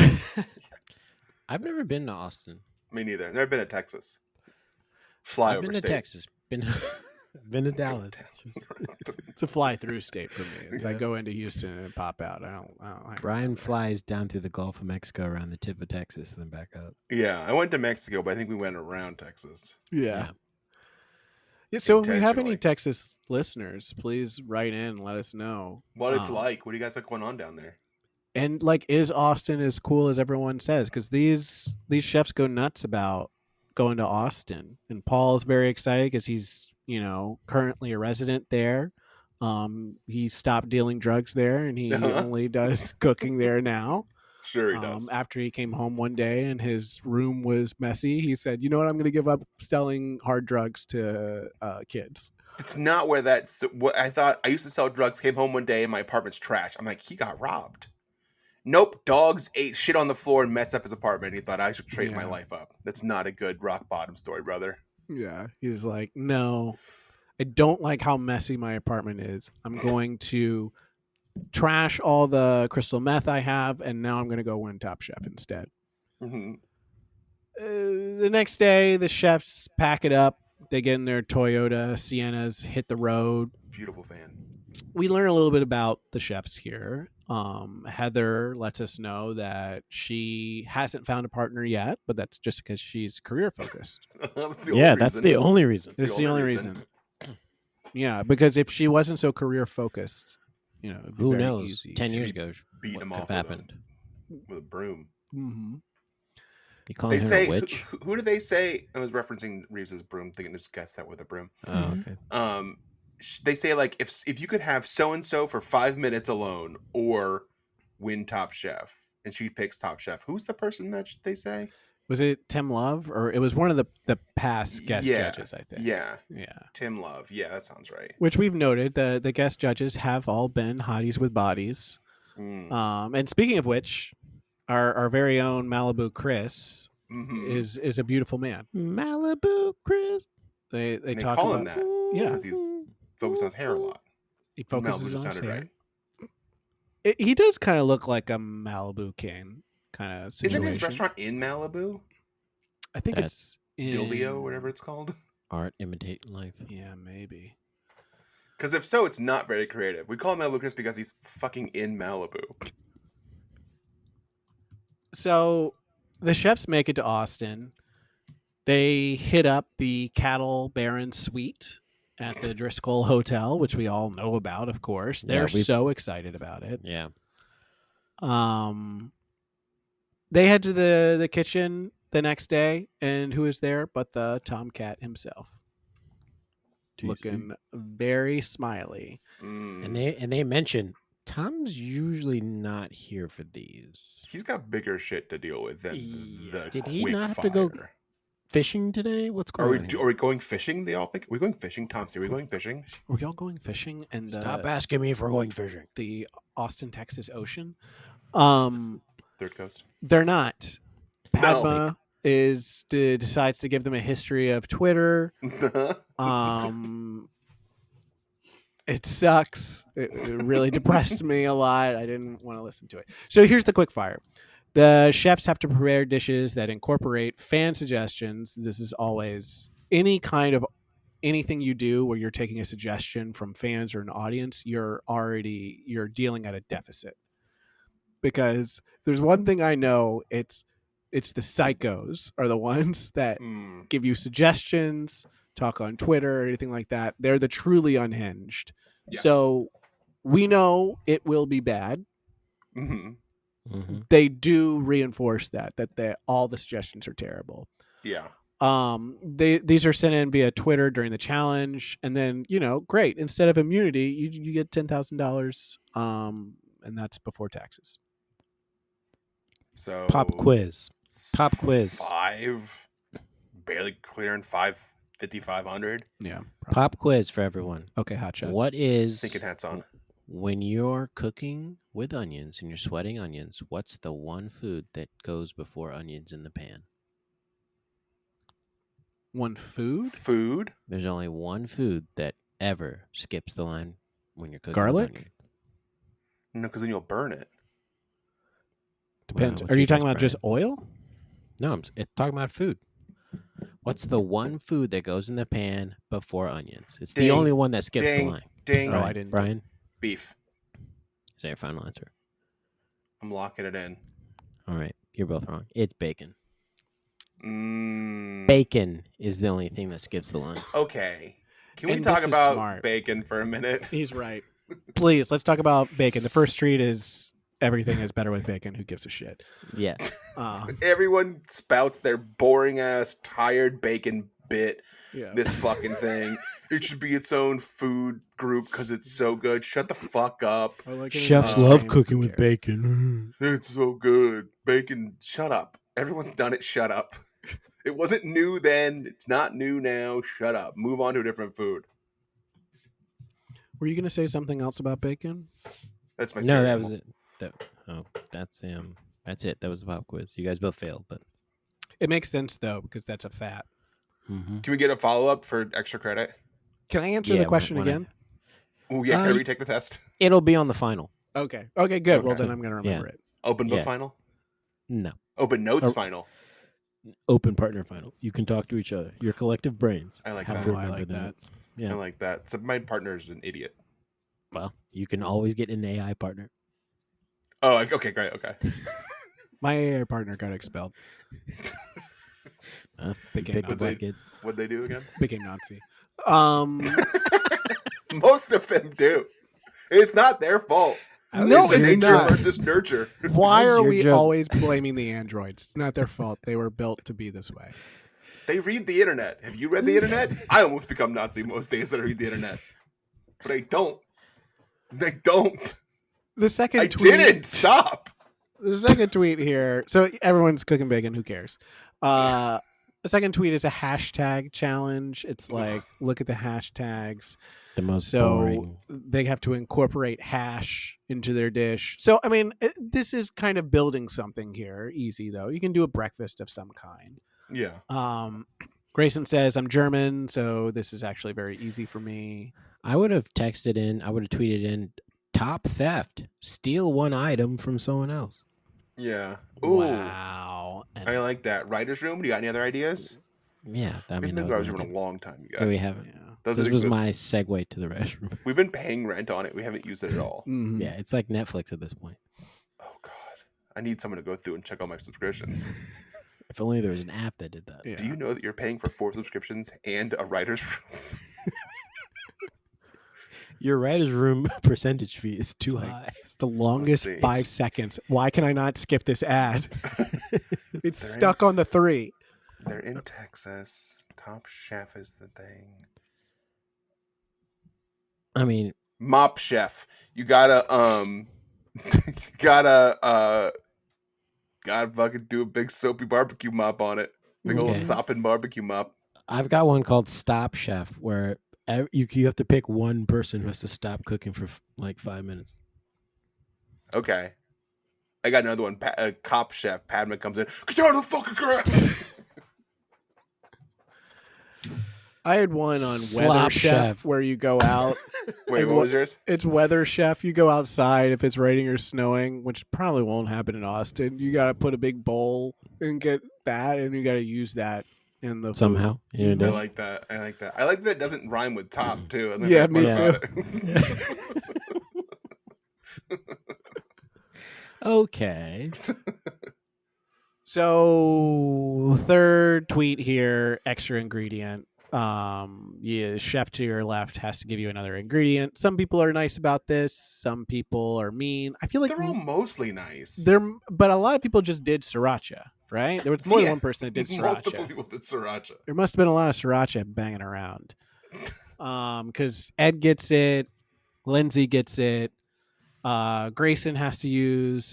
I've never been to Austin. Me neither. Never been to Texas. I've Flyover been to state. Texas. Been to Dallas. It's a fly-through state for me. It's I go into Houston and pop out. I don't Brian flies down through the Gulf of Mexico around the tip of Texas and then back up. Yeah, I went to Mexico, but I think we went around Texas. Yeah. So if we have any Intentionally. Texas listeners, please write in and let us know What it's like. What do you guys have going on down there? And like, is Austin as cool as everyone says? Because these chefs go nuts about going to Austin, and Paul's very excited because he's currently a resident there. He stopped dealing drugs there, and he only does cooking there now. Sure he does. After he came home one day and his room was messy, he said, "You know what? I'm going to give up selling hard drugs to kids." It's not where that's what I thought. I used to sell drugs, came home one day and my apartment's trash. I'm like, he got robbed. Nope, dogs ate shit on the floor and messed up his apartment. He thought I should trade my life up. That's not a good rock bottom story, brother. Yeah, he's like, "No, I don't like how messy my apartment is. I'm going to trash all the crystal meth I have, and now I'm going to go win Top Chef instead." Mm-hmm. The next day, the chefs pack it up. They get in their Toyota Siennas, hit the road. Beautiful van. We learn a little bit about the chefs here. Heather lets us know that she hasn't found a partner yet, but that's just because she's career focused. That's the only reason. It's the only reason. Yeah, because if she wasn't so career focused, it'd be Who very knows? easy. 10 years ago, beat what him could off have happened? with a broom. Mm-hmm. You calling They her say a witch? who do they say? I was referencing Reeves' broom, thinking this guess that with a broom. Oh, okay. They say like if you could have so and so for 5 minutes alone or win Top Chef, and she picks Top Chef. Who's the person that they say? Was it Tim Love, or it was one of the past guest judges? I think. Yeah. Yeah. Tim Love. Yeah, that sounds right. Which we've noted, the guest judges have all been hotties with bodies. And speaking of which, our very own Malibu Chris is a beautiful man. Malibu Chris. They talk call about him that. Yeah, because he's focused on his hair a lot. He focuses Malibu on his sounded hair. right. He does kind of look like a Malibu King kind of situation. Isn't his restaurant in Malibu? I think it's in Dildio, whatever it's called. Art imitating life. Yeah, maybe. Because if so, it's not very creative. We call him Malibu Chris because he's fucking in Malibu. So the chefs make it to Austin. They hit up the Cattle Baron Suite at the Driscoll Hotel, which we all know about, of course. They're so excited about it. Yeah. They head to the kitchen the next day, and who is there but the Tomcat himself, looking very smiley. And they mention Tom's usually not here for these. He's got bigger shit to deal with than the Did he quick not have fire. to go fishing today? What's going on? Are we going fishing? They all think. Are we going fishing? Tom, are we going fishing? Are we all going fishing? And Stop asking me if we're going fishing. The Austin, Texas Ocean. Third Coast. They're not. Padma decides to give them a history of Twitter. It sucks. It really depressed me a lot. I didn't want to listen to it. So here's the quick fire. The chefs have to prepare dishes that incorporate fan suggestions. This is always any kind of anything you do where you're taking a suggestion from fans or an audience, you're dealing at a deficit. Because there's one thing I know, it's the psychos are the ones that give you suggestions, talk on Twitter or anything like that. They're the truly unhinged. Yes. So we know it will be bad. Mm-hmm. Mm-hmm. They do reinforce that all the suggestions are terrible. Yeah. These are sent in via Twitter during the challenge, and then great. Instead of immunity, you get $10,000, and that's before taxes. So Pop quiz. 5. barely clearing 500. Yeah. Pop quiz for everyone. Okay, hot shot. What is Thinking hats on. when you're cooking with onions and you're sweating onions? What's the one food that goes before onions in the pan? One food? Food. There's only one food that ever skips the line when you're cooking. Garlic? With onions. No, because then you'll burn it. Depends. What's Are you your talking guess, about just Bryan? oil? No, it's talking about food. What's the one food that goes in the pan before onions? It's the Ding, only one that skips the ding, line. Ding. Oh, I Bryan, didn't. Bryan, Beef. is that your final answer? I'm locking it in. All right, you're both wrong. It's bacon. Mm, Bacon is the only thing that skips the line. okay. Can we And talk this is about smart. bacon for a minute? He's right. Please, let's talk about bacon. The first treat is everything is better with bacon. Who gives a shit? Yeah. Everyone spouts their boring ass, tired bacon bit. Yeah. This fucking thing. It should be its own food group because it's so good. Shut the fuck up. I like it in Chefs the love same- cooking who with cares? bacon. It's so good. Bacon. Shut up. Everyone's done it. Shut up. It wasn't new then. It's not new now. Shut up. Move on to a different food. Were you going to say something else about bacon? That's my No, spirit that animal. was it. That's it. That was the pop quiz. You guys both failed, but It makes sense though because that's a fat. Can we get a follow up for extra credit? Can I answer Yeah, the question when I- again? Oh yeah, Uh, can I retake the test? it'll be on the final. Okay. Okay, good. Well, Okay. then I'm going to remember it. Open book Yeah. final? No, Open notes Or- final. open partner final. You can talk to each other. Your collective brains. I like have that. to Oh, I remember like the that. notes. Yeah. I like that. So my partner's an idiot. Well, you can always get an AI partner. Oh, okay, great. Okay. My AA partner got expelled. Became Pick Nazi. a bucket. What'd they do again? Became Nazi. Most of them do. It's not their fault. No, it's it's nature not. versus nurture. Why How's are your we joke? always blaming the androids? It's not their fault. They were built to be this way. They read the internet. Have you read the internet? I almost become Nazi most days that I read the internet. But I don't. I don't. The second I tweet. didn't. Stop. The second tweet here. So everyone's cooking bacon. Who cares? The second tweet is a hashtag challenge. It's like, look at the hashtags. The most So boring. they have to incorporate hash into their dish. So, I mean, this is kind of building something here. Easy, though. You can do a breakfast of some kind. Yeah. Grayson says, I'm German, so this is actually very easy for me. I would have texted in. I would have tweeted in. Top theft. Steal one item from someone else. Yeah. Ooh. Wow. And I like that. Writer's room. Do you got any other ideas? Yeah, I We've mean, been that in was writer's room my in a long time, you thing. guys. We haven't. yeah. Does This it was exist? my segue to the restroom. We've been paying rent on it. We haven't used it at all. Mhm. Yeah, it's like Netflix at this point. Oh God. I need someone to go through and check all my subscriptions. If only there was an app that did that. Yeah. Do you know that you're paying for 4 subscriptions and a writer's room? Your writer's room percentage fee is too It's like- high. It's the longest see. 5 seconds. Why can I not skip this ad? It's They're stuck on the 3. They're in Texas. Top Chef is the thing. I mean, Mop Chef. You gotta gotta fucking do a big soapy barbecue mop on it. Big old Okay. sopping barbecue mop. I've got one called Stop Chef where you have to pick one person who has to stop cooking for like 5 minutes. Okay. I got another one. Cop Chef. Padma comes in. Get out of the fucking ground. I had one on Slop Weather Chef Chef. where you go out. Wait, And what was yours? It's Weather Chef. You go outside if it's raining or snowing, which probably won't happen in Austin. You got to put a big bowl and get that, and you got to use that in the food. Somehow. You Mhm. know, I like that. I like that. I like that it doesn't rhyme with top too. That's my Yeah, favorite me part too. about it. okay. So third tweet here, extra ingredient. Yeah, chef to your left has to give you another ingredient. Some people are nice about this. Some people are mean. I feel like They're all mostly nice. but a lot of people just did sriracha, right? There was more Yeah. than one person that did Multiple sriracha. people did sriracha. There must have been a lot of sriracha banging around. Because Ed gets it, Lindsay gets it. Grayson has to use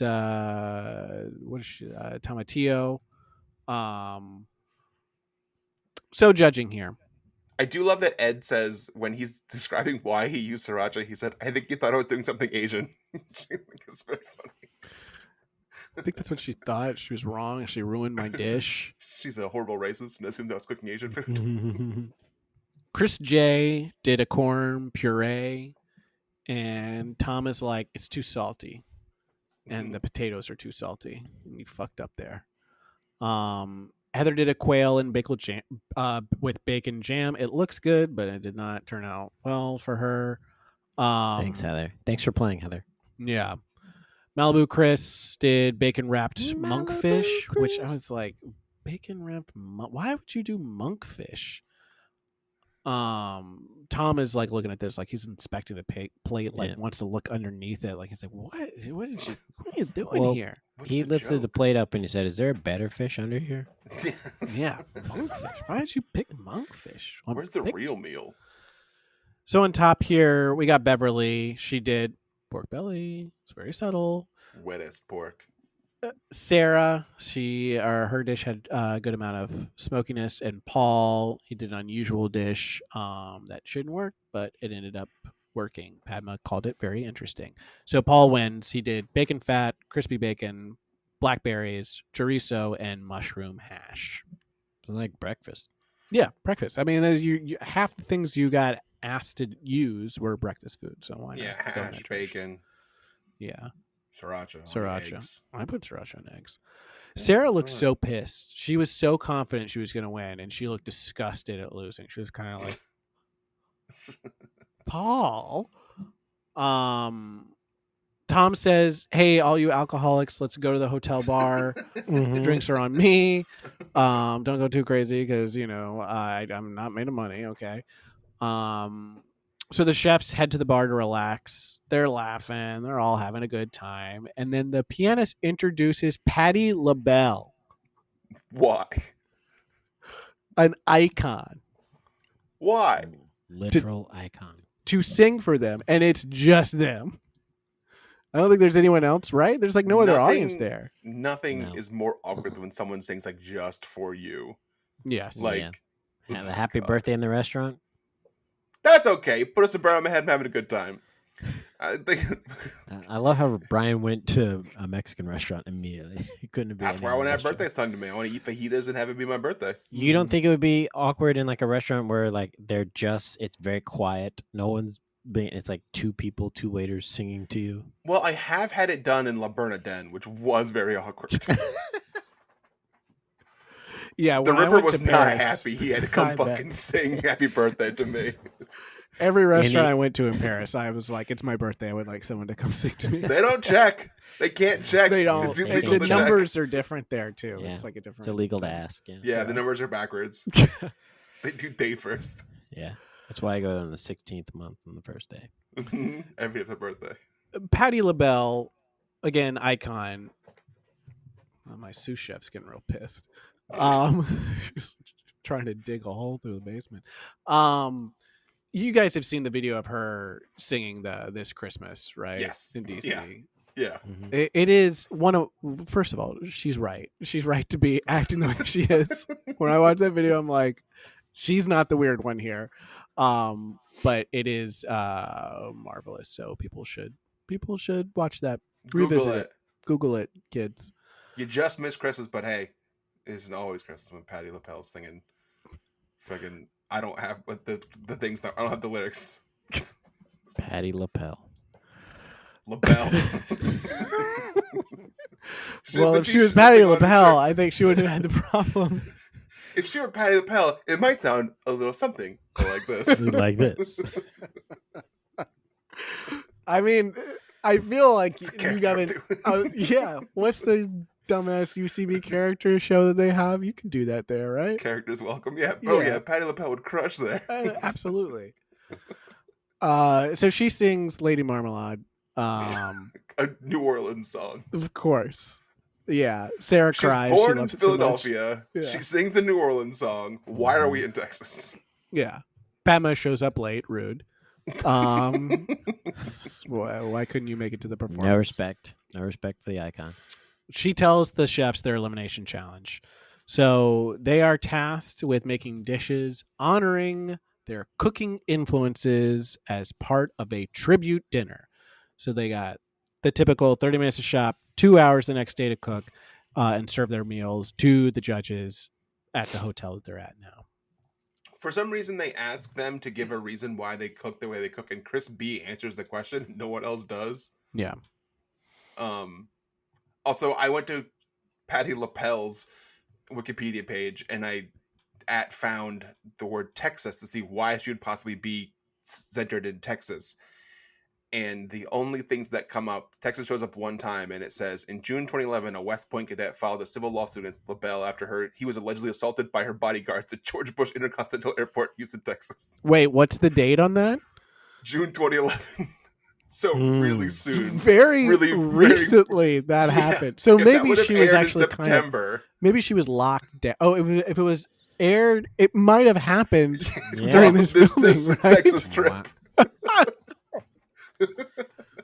tomatillo. So judging here. I do love that Ed says when he's describing why he used sriracha, he said, "I think he thought I was doing something Asian." It's very funny. I think that's what she thought. She was wrong. She ruined my dish. She's a horrible racist and assumed I was cooking Asian food. Chris J did a corn puree, and Tom is like, it's too salty, and the potatoes are too salty. You fucked up there. Heather did a quail and bagel jam with bacon jam. It looks good, but it did not turn out well for her. Thanks, Heather. Thanks for playing, Heather. Yeah. Malibu Chris did bacon wrapped Malibu monkfish, which I Chris. was like, bacon wrapped why would you do monkfish? Tom is like looking at this like he's inspecting the plate, like wants to look underneath it, like he's like, what are you doing here? He lifted the plate up and he said, "Is there a better fish under here?" Yeah, monkfish. Why did you pick monkfish? Where's the real meal? So on top here we got Beverly. She did pork belly. It's very subtle. Wettest pork. Sarah, her dish had a good amount of smokiness, and Paul, he did an unusual dish that shouldn't work, but it ended up working. Padma called it very interesting. So Paul wins. He did bacon fat, crispy bacon, blackberries, chorizo, and mushroom hash. It's like breakfast. Yeah, breakfast. I mean, you half the things you got asked to use were breakfast food. So why not? Yeah, hash, bacon. Yeah. Sriracha. Eggs. I put sriracha on eggs. Sarah looked so pissed. She was so confident she was going to win, and she looked disgusted at losing. She was kind of like, Paul. Tom says, "Hey, all you alcoholics, let's go to the hotel bar. The drinks are on me. Don't go too crazy because I'm not made of money. Okay." So the chefs head to the bar to relax. They're laughing. They're all having a good time. And then the pianist introduces Patti LaBelle. Why? An icon. Why? Literal icon. To sing for them. And it's just them. I don't think there's anyone else, right? There's like no other audience there. Nothing is more awkward than when someone sings like just for you. Yes. Like, have a happy birthday in the restaurant. That's okay. Put a sombrero on my head and having a good time. I love how Bryan went to a Mexican restaurant immediately. He couldn't be. That's where I want to have birthday sung to me. I want to eat fajitas and have it be my birthday. You don't think it would be awkward in like a restaurant where like it's very quiet. No one's being. It's like two people, two waiters singing to you. Well, I have had it done in La Bernardin, which was very awkward. Yeah, the Ripper was not happy. He had to come fucking sing happy birthday to me. Every restaurant I went to in Paris, I was like, it's my birthday. I would like someone to come sing to me. They don't check. They can't check. They don't. It's illegal the numbers are different there too. Yeah. It's like a different. It's illegal to ask. Yeah, the numbers are backwards. They do day first. Yeah, that's why I go on the 16th month on the first day. Every other birthday. Patti LaBelle, again, icon. Oh, my sous chef's getting real pissed. She's trying to dig a hole through the basement. You guys have seen the video of her singing This Christmas, right? Yes. In DC. Yeah. Mm-hmm. It is first of all, she's right. She's right to be acting the way she is. When I watch that video, I'm like, she's not the weird one here. But it is marvelous. So people should watch that. Revisit it. Google it, kids. You just missed Christmas, but hey, it isn't always Christmas when Patti LaBelle's singing. Fucking, I don't have the things that I don't have the lyrics. Patti LaBelle. Well, if she was Patti LaBelle, I think she wouldn't have had the problem. If she were Patti LaBelle, it might sound a little something like this. Like this. I mean, I feel like you got it. Yeah. What's the dumbass UCB character show that they have? You can do that there, right? Characters welcome. Yeah. Oh, yeah. Patti LaBelle would crush there. Absolutely. So she sings Lady Marmalade. A New Orleans song. Of course. Yeah. Sarah cries. She's born she in Philadelphia. So she sings the New Orleans song. Why are we in Texas? Yeah. Padma shows up late. Rude. Why couldn't you make it to the performance? No respect for the icon. She tells the chefs their elimination challenge. So they are tasked with making dishes honoring their cooking influences as part of a tribute dinner. So they got the typical 30 minutes to shop, 2 hours the next day to cook, and serve their meals to the judges at the hotel that they're at now. For some reason, they ask them to give a reason why they cook the way they cook, and Chris B answers the question. No one else does. Yeah. Also, I went to Patty LaPelle's Wikipedia page, and I found the word Texas to see why she would possibly be centered in Texas. And the only things that come up, Texas shows up one time, and it says, in June 2011, a West Point cadet filed a civil lawsuit against LaBelle after he was allegedly assaulted by her bodyguards at George Bush Intercontinental Airport, Houston, Texas. Wait, what's the date on that? June 2011. So really soon. Very really recently that happened. So maybe she was actually in September. Maybe she was locked down. Oh, if it was aired, it might have happened during this right? Texas trip. Wow.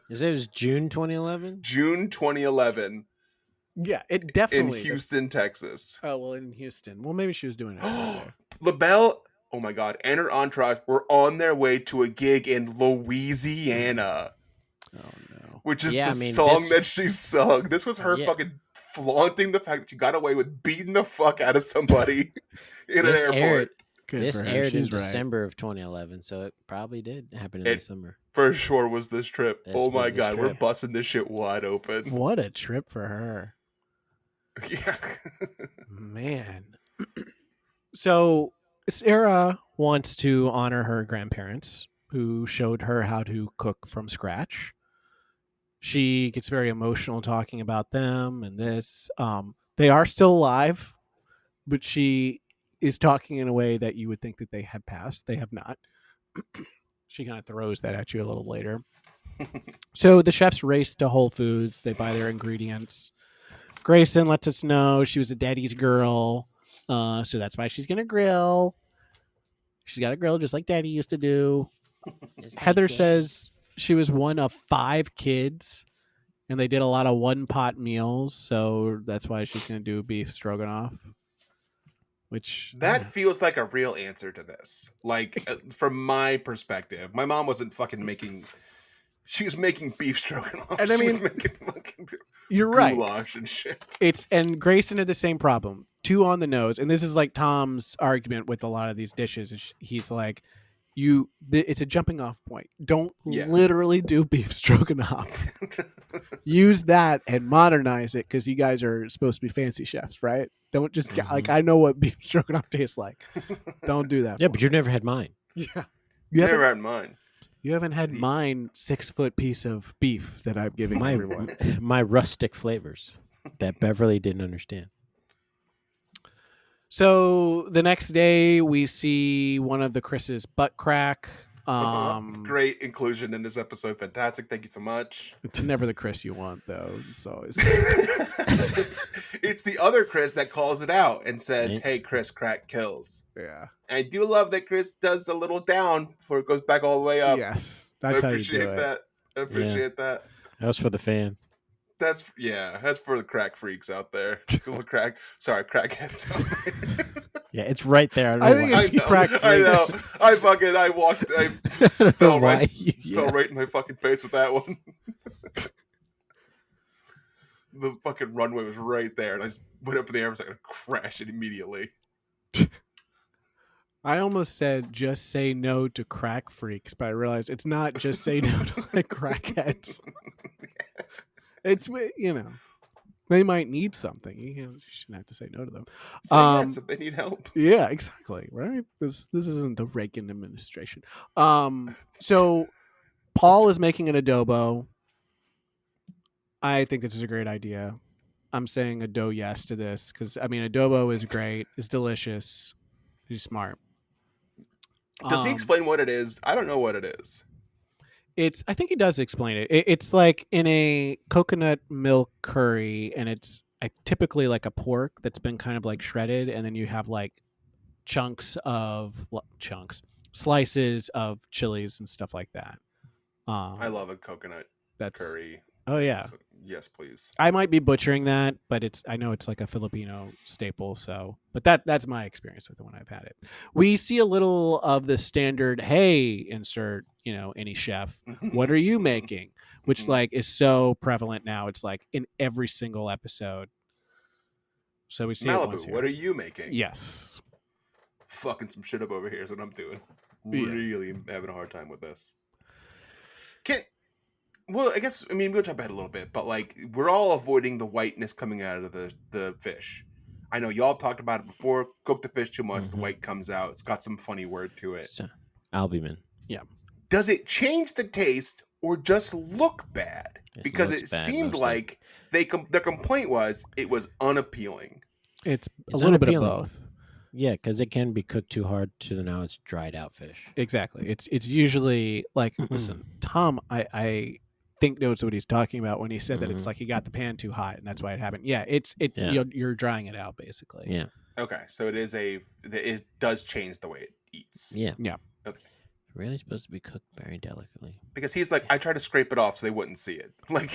Is it was June 2011? June 2011. Yeah, it definitely in Houston, Texas. Oh, well, in Houston. Well, maybe she was doing it there. LaBelle, oh my God, and her entourage were on their way to a gig in Louisiana. Oh no. Which is song that she sung. This was her Yeah. fucking flaunting the fact that she got away with beating the fuck out of somebody in an airport. This aired in December of 2011, so it probably did happen in the summer. For sure was this trip. Oh my God, we're busting this shit wide open. What a trip for her. Yeah. Man. So Sarah wants to honor her grandparents who showed her how to cook from scratch. She gets very emotional talking about them and this. They are still alive, but she is talking in a way that you would think that they had passed. They have not. She kind of throws that at you a little later. So the chefs race to Whole Foods. They buy their ingredients. Grayson lets us know she was a daddy's girl. So that's why she's going to grill. She's got a grill just like Daddy used to do. Heather says she was one of 5 kids, and they did a lot of one-pot meals, so that's why she's going to do beef stroganoff. Which feels like a real answer to this. Like, from my perspective, my mom wasn't fucking making... She was making beef stroganoff. And I mean, was making fucking you're right. Goulash and shit. And Grayson had the same problem. 2 on the nose. And this is like Tom's argument with a lot of these dishes. He's like, it's a jumping off point. Don't literally do beef stroganoff. Use that and modernize it because you guys are supposed to be fancy chefs, right? Don't just like, I know what beef stroganoff tastes like. Don't do that. Yeah, but you've never had mine. Yeah. You never had mine. You haven't had mine 6-foot piece of beef that I'm giving everyone. My rustic flavors that Beverly didn't understand. So the next day we see one of the Chris's butt crack. Great inclusion in this episode. Fantastic. Thank you so much. It's never the Chris you want, though. It's always it's the other Chris that calls it out and says, "Hey, Chris, crack kills." Yeah. And I do love that Chris does a little down before it goes back all the way up. Yes, that's how you do it. I appreciate that. That was for the fans. That's for the crack freaks out there. Crackheads out there. Yeah, it's right there. I think it's crack freaks. I know. I fell right in my fucking face with that one. The fucking runway was right there, and I just went up in the air and was like, crash it immediately. I almost said just say no to crack freaks, but I realized it's not just say no to like crackheads. It's, they might need something. You shouldn't have to say no to them. Yes if they need help. Yeah, exactly. Right. This isn't the Reagan administration. So Paul is making an adobo. I think this is a great idea. I'm saying yes to this because adobo is great. It's delicious. He's smart. Does he explain what it is? I don't know what it is. I think he does explain it. It's like in a coconut milk curry, and it's typically like a pork that's been kind of like shredded, and then you have like slices of chilies and stuff like that. I love a coconut curry. Oh yeah. So, yes, please. I might be butchering that, but I know it's like a Filipino staple. So, but that's my experience with it when I've had it. We see a little of the standard, hey, insert, any chef. What are you making? Which like is so prevalent now. It's like in every single episode. So we see it once Malibu, here. what are you making? Yes. Fucking some shit up over here is what I'm doing. Yeah. Really having a hard time with this. Well, I guess, we'll talk about it a little bit, but like, we're all avoiding the whiteness coming out of the fish. I know y'all have talked about it before. Cook the fish too much, the white comes out. It's got some funny word to it. So, albumin. Yeah. Does it change the taste or just look bad? Because it looks bad, seemed mostly. like their complaint was it was unappealing. It's a little bit of unappealing. both. Yeah, because it can be cooked too hard to now it's dried out fish. Exactly. It's usually like, listen, Tom, I think knows what he's talking about when he said that it's like he got the pan too hot and that's why it happened. Yeah, Yeah. You're drying it out basically. Yeah. Okay, so it does change the way it eats. Yeah. Yeah. Okay. Really supposed to be cooked very delicately. Because he's like, I tried to scrape it off so they wouldn't see it. Like,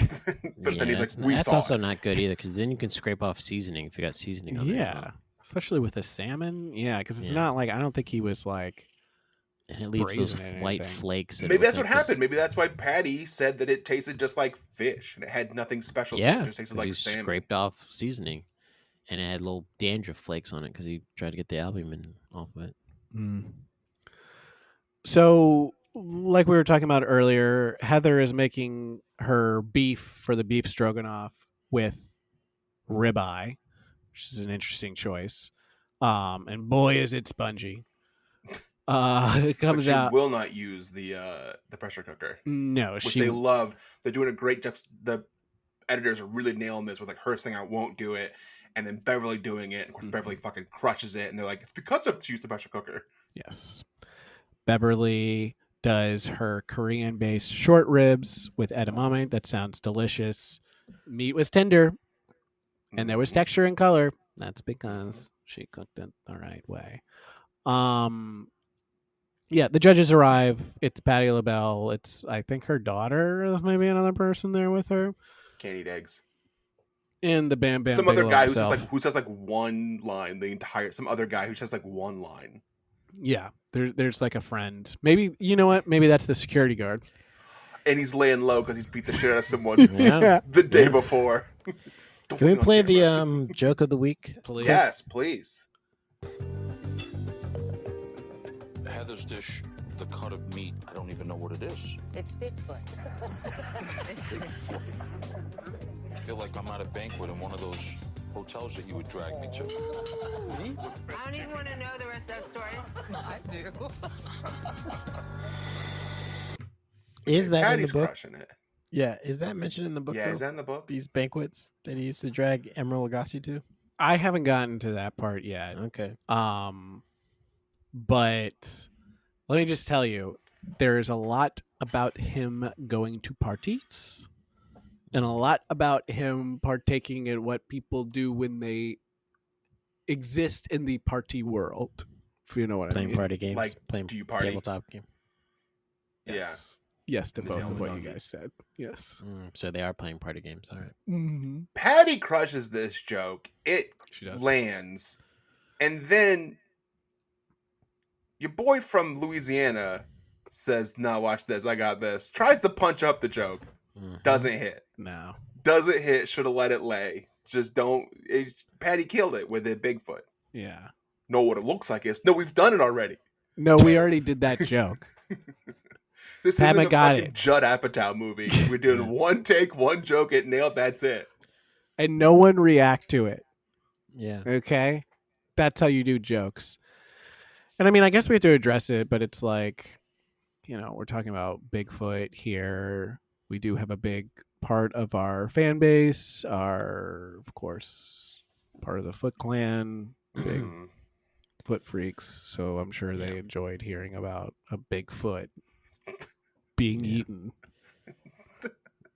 but then he's like, that's saw also it. not good either because then you can scrape off seasoning if you got seasoning on there. Yeah. Especially with the salmon. Yeah, because it's Yeah. not like I don't think he was like And it leaves those braising it or white anything. flakes. that Maybe look that's what like this- happened. Maybe that's why Patty said that it tasted just like fish and it had nothing special to it. Yeah, It just tasted 'cause like he salmon. scraped off seasoning, and it had little dandruff flakes on it because he tried to get the albumin off of it. So, like we were talking about earlier, Heather is making her beef for the beef stroganoff with ribeye, which is an interesting choice. And boy, is it spongy. It But comes she out. will not use the pressure cooker, No, which she they love. They're doing a great. The editors are really nailing this with like her saying I won't do it, and then Beverly doing it. And of course, Beverly fucking crushes it, and they're like, it's because of she used the pressure cooker. Yes. Beverly does her Korean-based short ribs with edamame. That sounds delicious. Meat was tender, and there was texture and color. That's because she cooked it the right way. Yeah, the judges arrive. It's Patti LaBelle. It's, I think, her daughter. There's maybe another person there with her. Can't eat eggs. And the Bam Bam Some other Bigelow guy himself. who says like one line the entire. Some other guy who says like one line. Yeah, there's like a friend. Maybe, you know what? Maybe that's the security guard. And he's laying low because he's beat the shit out of someone Yeah. the day before. Can we play the joke of the week? Please. Yes, please. Heather's dish, the cut of meat, I don't even know what it is. It's Bigfoot. I feel like I'm at a banquet in one of those hotels that you would drag me to. I don't even want to know the rest of that story. I do. Is that in the Patty's book? crushing it. Yeah, is that mentioned in the book? Yeah, though? is that in the book? These banquets that he used to drag Emerald Lagasse to? I haven't gotten to that part yet. Okay. But let me just tell you, there is a lot about him going to parties and a lot about him partaking in what people do when they exist in the party world, if you know what I Playing mean. party games. Like, playing do you party? tabletop game. Yeah. Yes to The both devil of what you monkey. guys said. Yes. So they are playing party games. All right. Mm-hmm. Patty crushes this joke. It She does. lands. And then your boy from Louisiana says, no, watch this. I got this. Tries to punch up the joke. Mhm. Doesn't hit. No. Doesn't hit. Should have let it lay. Just don't. Patty killed it with it Bigfoot. Yeah. Know what it looks like is. No, we've done it already. No, we already did that joke. This Pamma isn't a got fucking it. Judd Apatow movie. We're doing one take, one joke, it nailed, that's it. And no one react to it. Yeah. Okay? That's how you do jokes. And I mean, I guess we have to address it, but it's like, we're talking about Bigfoot here. We do have a big part of our fan base, of course, part of the Foot Clan, big foot freaks. So I'm sure they enjoyed hearing about a Bigfoot being eaten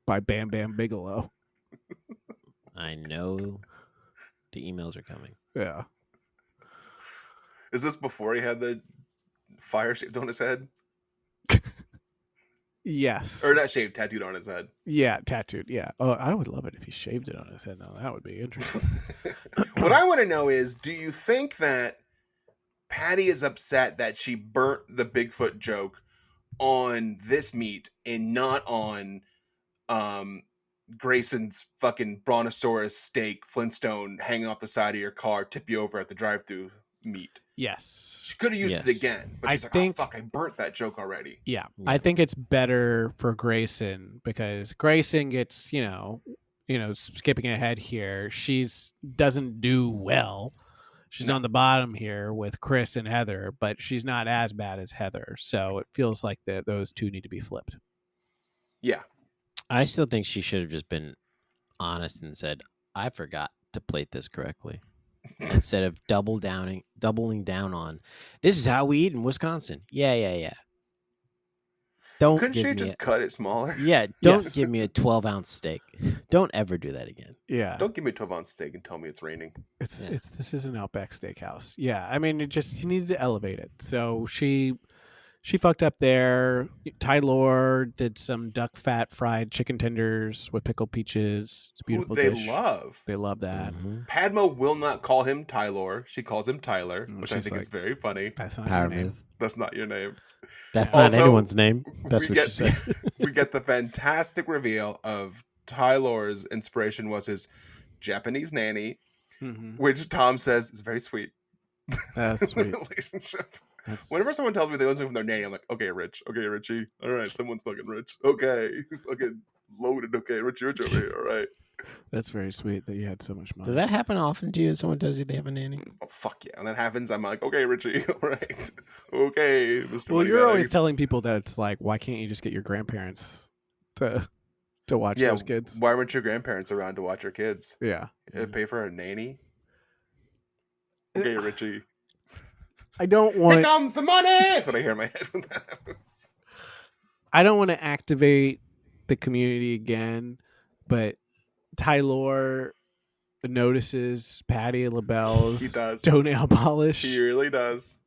by Bam Bam Bigelow. I know the emails are coming. Yeah. Is this before he had the fire shaped on his head? Yes. Or not shaved, tattooed on his head. Yeah, tattooed. Yeah. Oh, I would love it if he shaved it on his head. Now that would be interesting. What I want to know is, do you think that Patty is upset that she burnt the Bigfoot joke on this meat and not on Grayson's fucking brontosaurus steak Flintstone hanging off the side of your car, tip you over at the drive-thru meat? Yes. She could have used Yes. it again, but I she's like, think- oh fuck, I burnt that joke already. Yeah. Yeah. I think it's better for Grayson because Grayson gets, skipping ahead here. She's doesn't do well. She's on the bottom here with Chris and Heather, but she's not as bad as Heather. So it feels like those two need to be flipped. Yeah. I still think she should have just been honest and said, I forgot to plate this correctly. Instead of doubling down on, this is how we eat in Wisconsin. Yeah. Don't Couldn't give she me just cut it smaller? don't Yes. give me a 12-ounce steak. Don't ever do that again. Yeah. Don't give me a 12-ounce steak and tell me it's raining. This is an Outback Steakhouse. Yeah. I mean, you needed to elevate it. So she fucked up there. Tylor did some duck fat fried chicken tenders with pickled peaches. It's a beautiful Who they dish. love. They love that. Mhm. Padma will not call him Tylor. She calls him Tyler, which I she's think like- is very funny. That's not Power your name. move. That's not your name. That's Yeah. not Also, anyone's name. That's we what get she said. we get the fantastic reveal of Tylor's inspiration was his Japanese nanny, Mhm. which Tom says is very sweet. That's The sweet. relationship. That's- Whenever someone tells me they want something from their nanny, I'm like, okay, Rich. Okay, Richie. All right, someone's fucking rich. Okay, fucking loaded. Okay, Richie Rich over here. All right. That's very sweet that you had so much money. Does that happen often to you that someone tells you they have a nanny? Oh, fuck yeah. When that happens, I'm like, okay, Richie. All right. Okay, Mr. Well, you're always Moneybags. telling people that it's like, why can't you just get your grandparents to watch Yeah, those kids? why weren't your grandparents around to watch your kids? Yeah. Pay for a nanny? Okay, Richie. I don't Here want comes the money! That's what I hear in my head when that happens. I don't want to activate the community again, but Tylor notices Patty LaBelle's He does. toenail polish. He really does.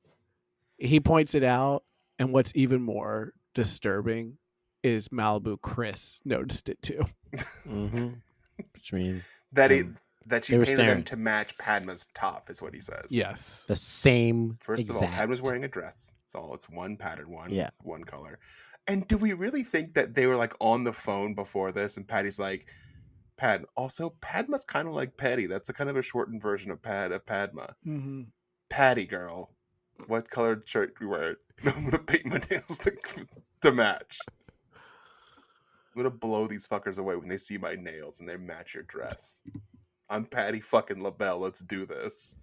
He points it out, and what's even more disturbing is Malibu Chris noticed it too. Mm-hmm. Which means That they she were painted them staring. to match Padma's top, is what he says. Yes. the same First exact. of all, Padma's wearing a dress. It's one pattern, Yeah. one color. And do we really think that they were like on the phone before this? And Patty's like, Also, Padma's kind of like Patty. That's a kind of a shortened version of Padma. Mm-hmm. Patty girl, what colored shirt you wear? I'm gonna paint my nails to match. I'm gonna blow these fuckers away when they see my nails and they match your dress. I'm Patty fucking LaBelle. Let's do this.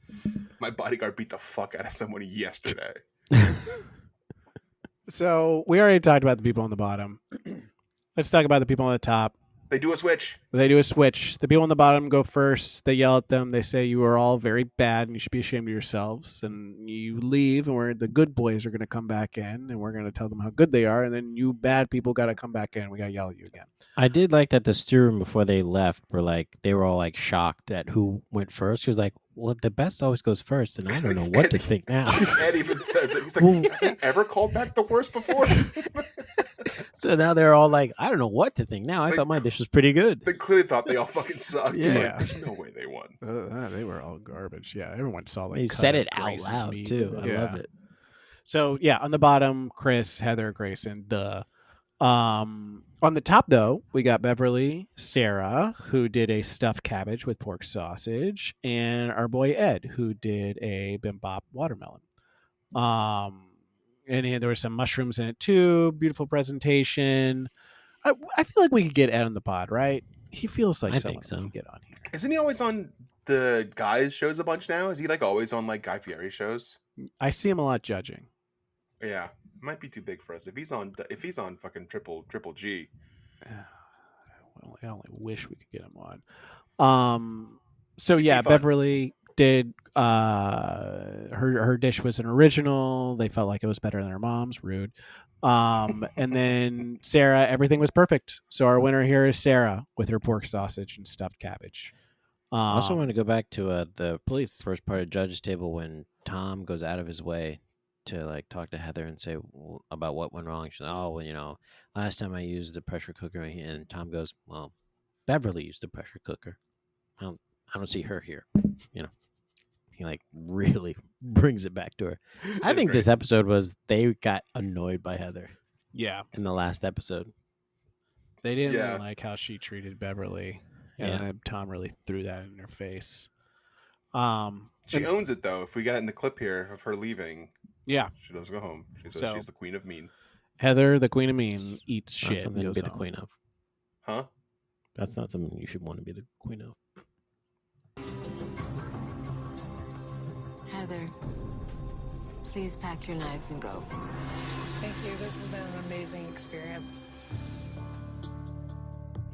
My bodyguard beat the fuck out of someone yesterday. So we already talked about the people on the bottom. Let's talk about the people on the top. They do a switch. They do a switch. The people on the bottom go first. They yell at them. They say you are all very bad and you should be ashamed of yourselves. And you leave, and the good boys are going to come back in, and we're going to tell them how good they are. And then you bad people got to come back in. We got to yell at you again. I did like that the stew room before they left they were all like shocked at who went first. She was like, well, the best always goes first, and I don't know what to think now. Ed even says it. He's like, have they ever called back the worst before? So now they're all like, I don't know what to think now. I thought my dish was pretty good. They clearly thought they all fucking sucked. Yeah. Like, there's no way they won. They were all garbage. Yeah, everyone saw like He cut said of it out Grayson's loud meat. too. I Yeah. love it. So yeah, on the bottom, Chris, Heather, Grayson, duh. On the top though, we got Beverly, Sarah, who did a stuffed cabbage with pork sausage, and our boy Ed, who did a bimbop watermelon. And there was some mushrooms in it too. Beautiful presentation. I feel like we could get Ed on the pod, right? He feels like I someone think so. we could get on here. Isn't he always on the guys' shows a bunch now? Is he like always on like Guy Fieri shows? I see him a lot judging. Yeah, might be too big for us. If he's on fucking triple G. Well, I only wish we could get him on. So yeah, fun. Beverly did her dish was an original. They felt like it was better than their mom's. Rude. And then Sarah, everything was perfect. So our winner here is Sarah with her pork sausage and stuffed cabbage. I also want to go back to the please. first part of Judge's Table when Tom goes out of his way to like talk to Heather and say about what went wrong. She's like, oh, well, last time I used the pressure cooker, and Tom goes, well, Beverly used the pressure cooker. I don't see her here. He like really brings it back to her. I think this episode was they got annoyed by Heather. Yeah, in the last episode, they didn't like how she treated Beverly, and Yeah. Tom really threw that in her face. She owns it though. If we got it in the clip here of her leaving, yeah, she does go home. She says So- she's the queen of mean. Heather, the queen of mean, eats not shit. something to and be goes the home. queen of. Huh? That's not something you should want to be the queen of. Heather, please pack your knives and go. Thank you. This has been an amazing experience.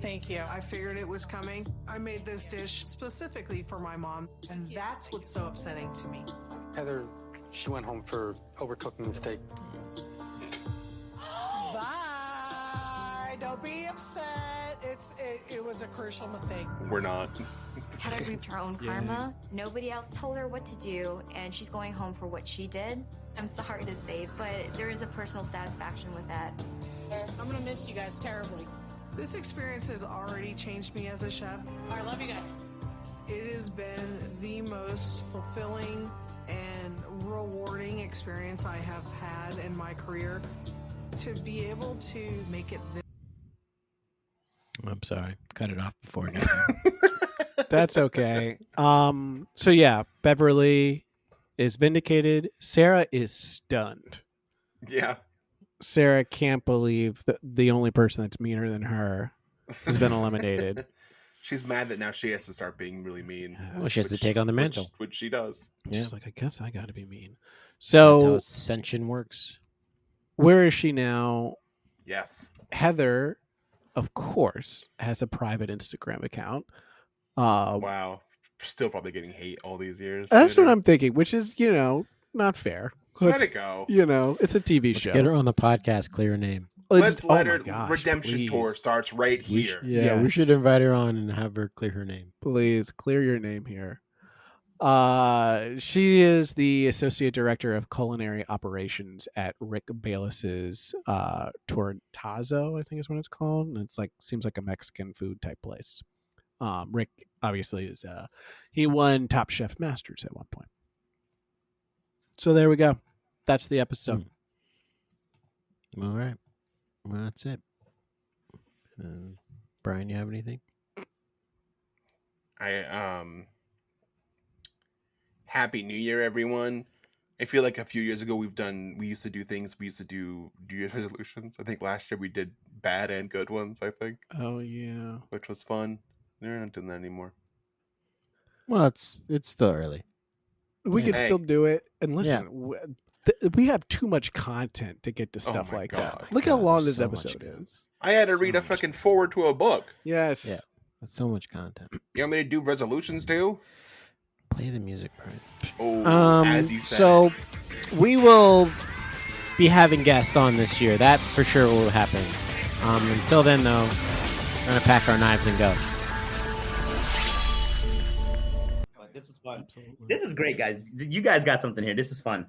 Thank you. I figured it was coming. I made this dish specifically for my mom, and that's what's so upsetting to me. Heather, she went home for overcooking the steak. Bye. Don't be upset. It was a crucial mistake. We're not. Heather reaped her own karma. Nobody else told her what to do, and she's going home for what she did. I'm sorry to say, but there is a personal satisfaction with that. I'm gonna miss you guys terribly. This experience has already changed me as a chef. I love you guys. It has been the most fulfilling and rewarding experience I have had in my career. To be able to make it this. I'm sorry, cut it off before it That's okay. So yeah, Beverly is vindicated. Sarah is stunned. Yeah. Sarah can't believe that the only person that's meaner than her has been eliminated. She's mad that now she has to start being really mean. Well, she has to take on the mantle. Which she does. Yeah. She's like, I guess I got to be mean. That's how So ascension works. where is she now? Yes. Heather, of course, has a private Instagram account. Wow. Still probably getting hate all these years. That's what later. I'm thinking, which is, not fair. Let Let's- it go. It's a TV Let's show. get her on the podcast. Clear her name. Let's let oh her my gosh, redemption tour please. starts right We here. we Yes. should invite her on and have her clear her name. Please clear your name here. She is the associate director of culinary operations at Rick Bayless's Tortazo, I think is what it's called. And it's like seems like a Mexican food type place. Rick obviously is he won Top Chef Masters at one point. So there we go. That's the episode. All right. Well, that's it. Brian, you have anything? Happy New Year, everyone. I feel like a few years ago we used to do things. We used to do New Year's resolutions. I think last year we did bad and good ones, I think, Oh yeah. which was fun. They're not doing that anymore. Well, it's still early. We can Hey. still do it. And listen, we have too much content to get to stuff my like God. that. Look how God, long there's this so much episode content. is. I had to read a So much. fucking foreword to a book. Yes. Yeah. That's so much content. You want me to do resolutions too? Play the music, Brian. Oh, as you said. So we will be having guests on this year. That for sure will happen. Until then, though, we're gonna pack our knives and go. This was fun. This is great, guys. You guys got something here. This is fun.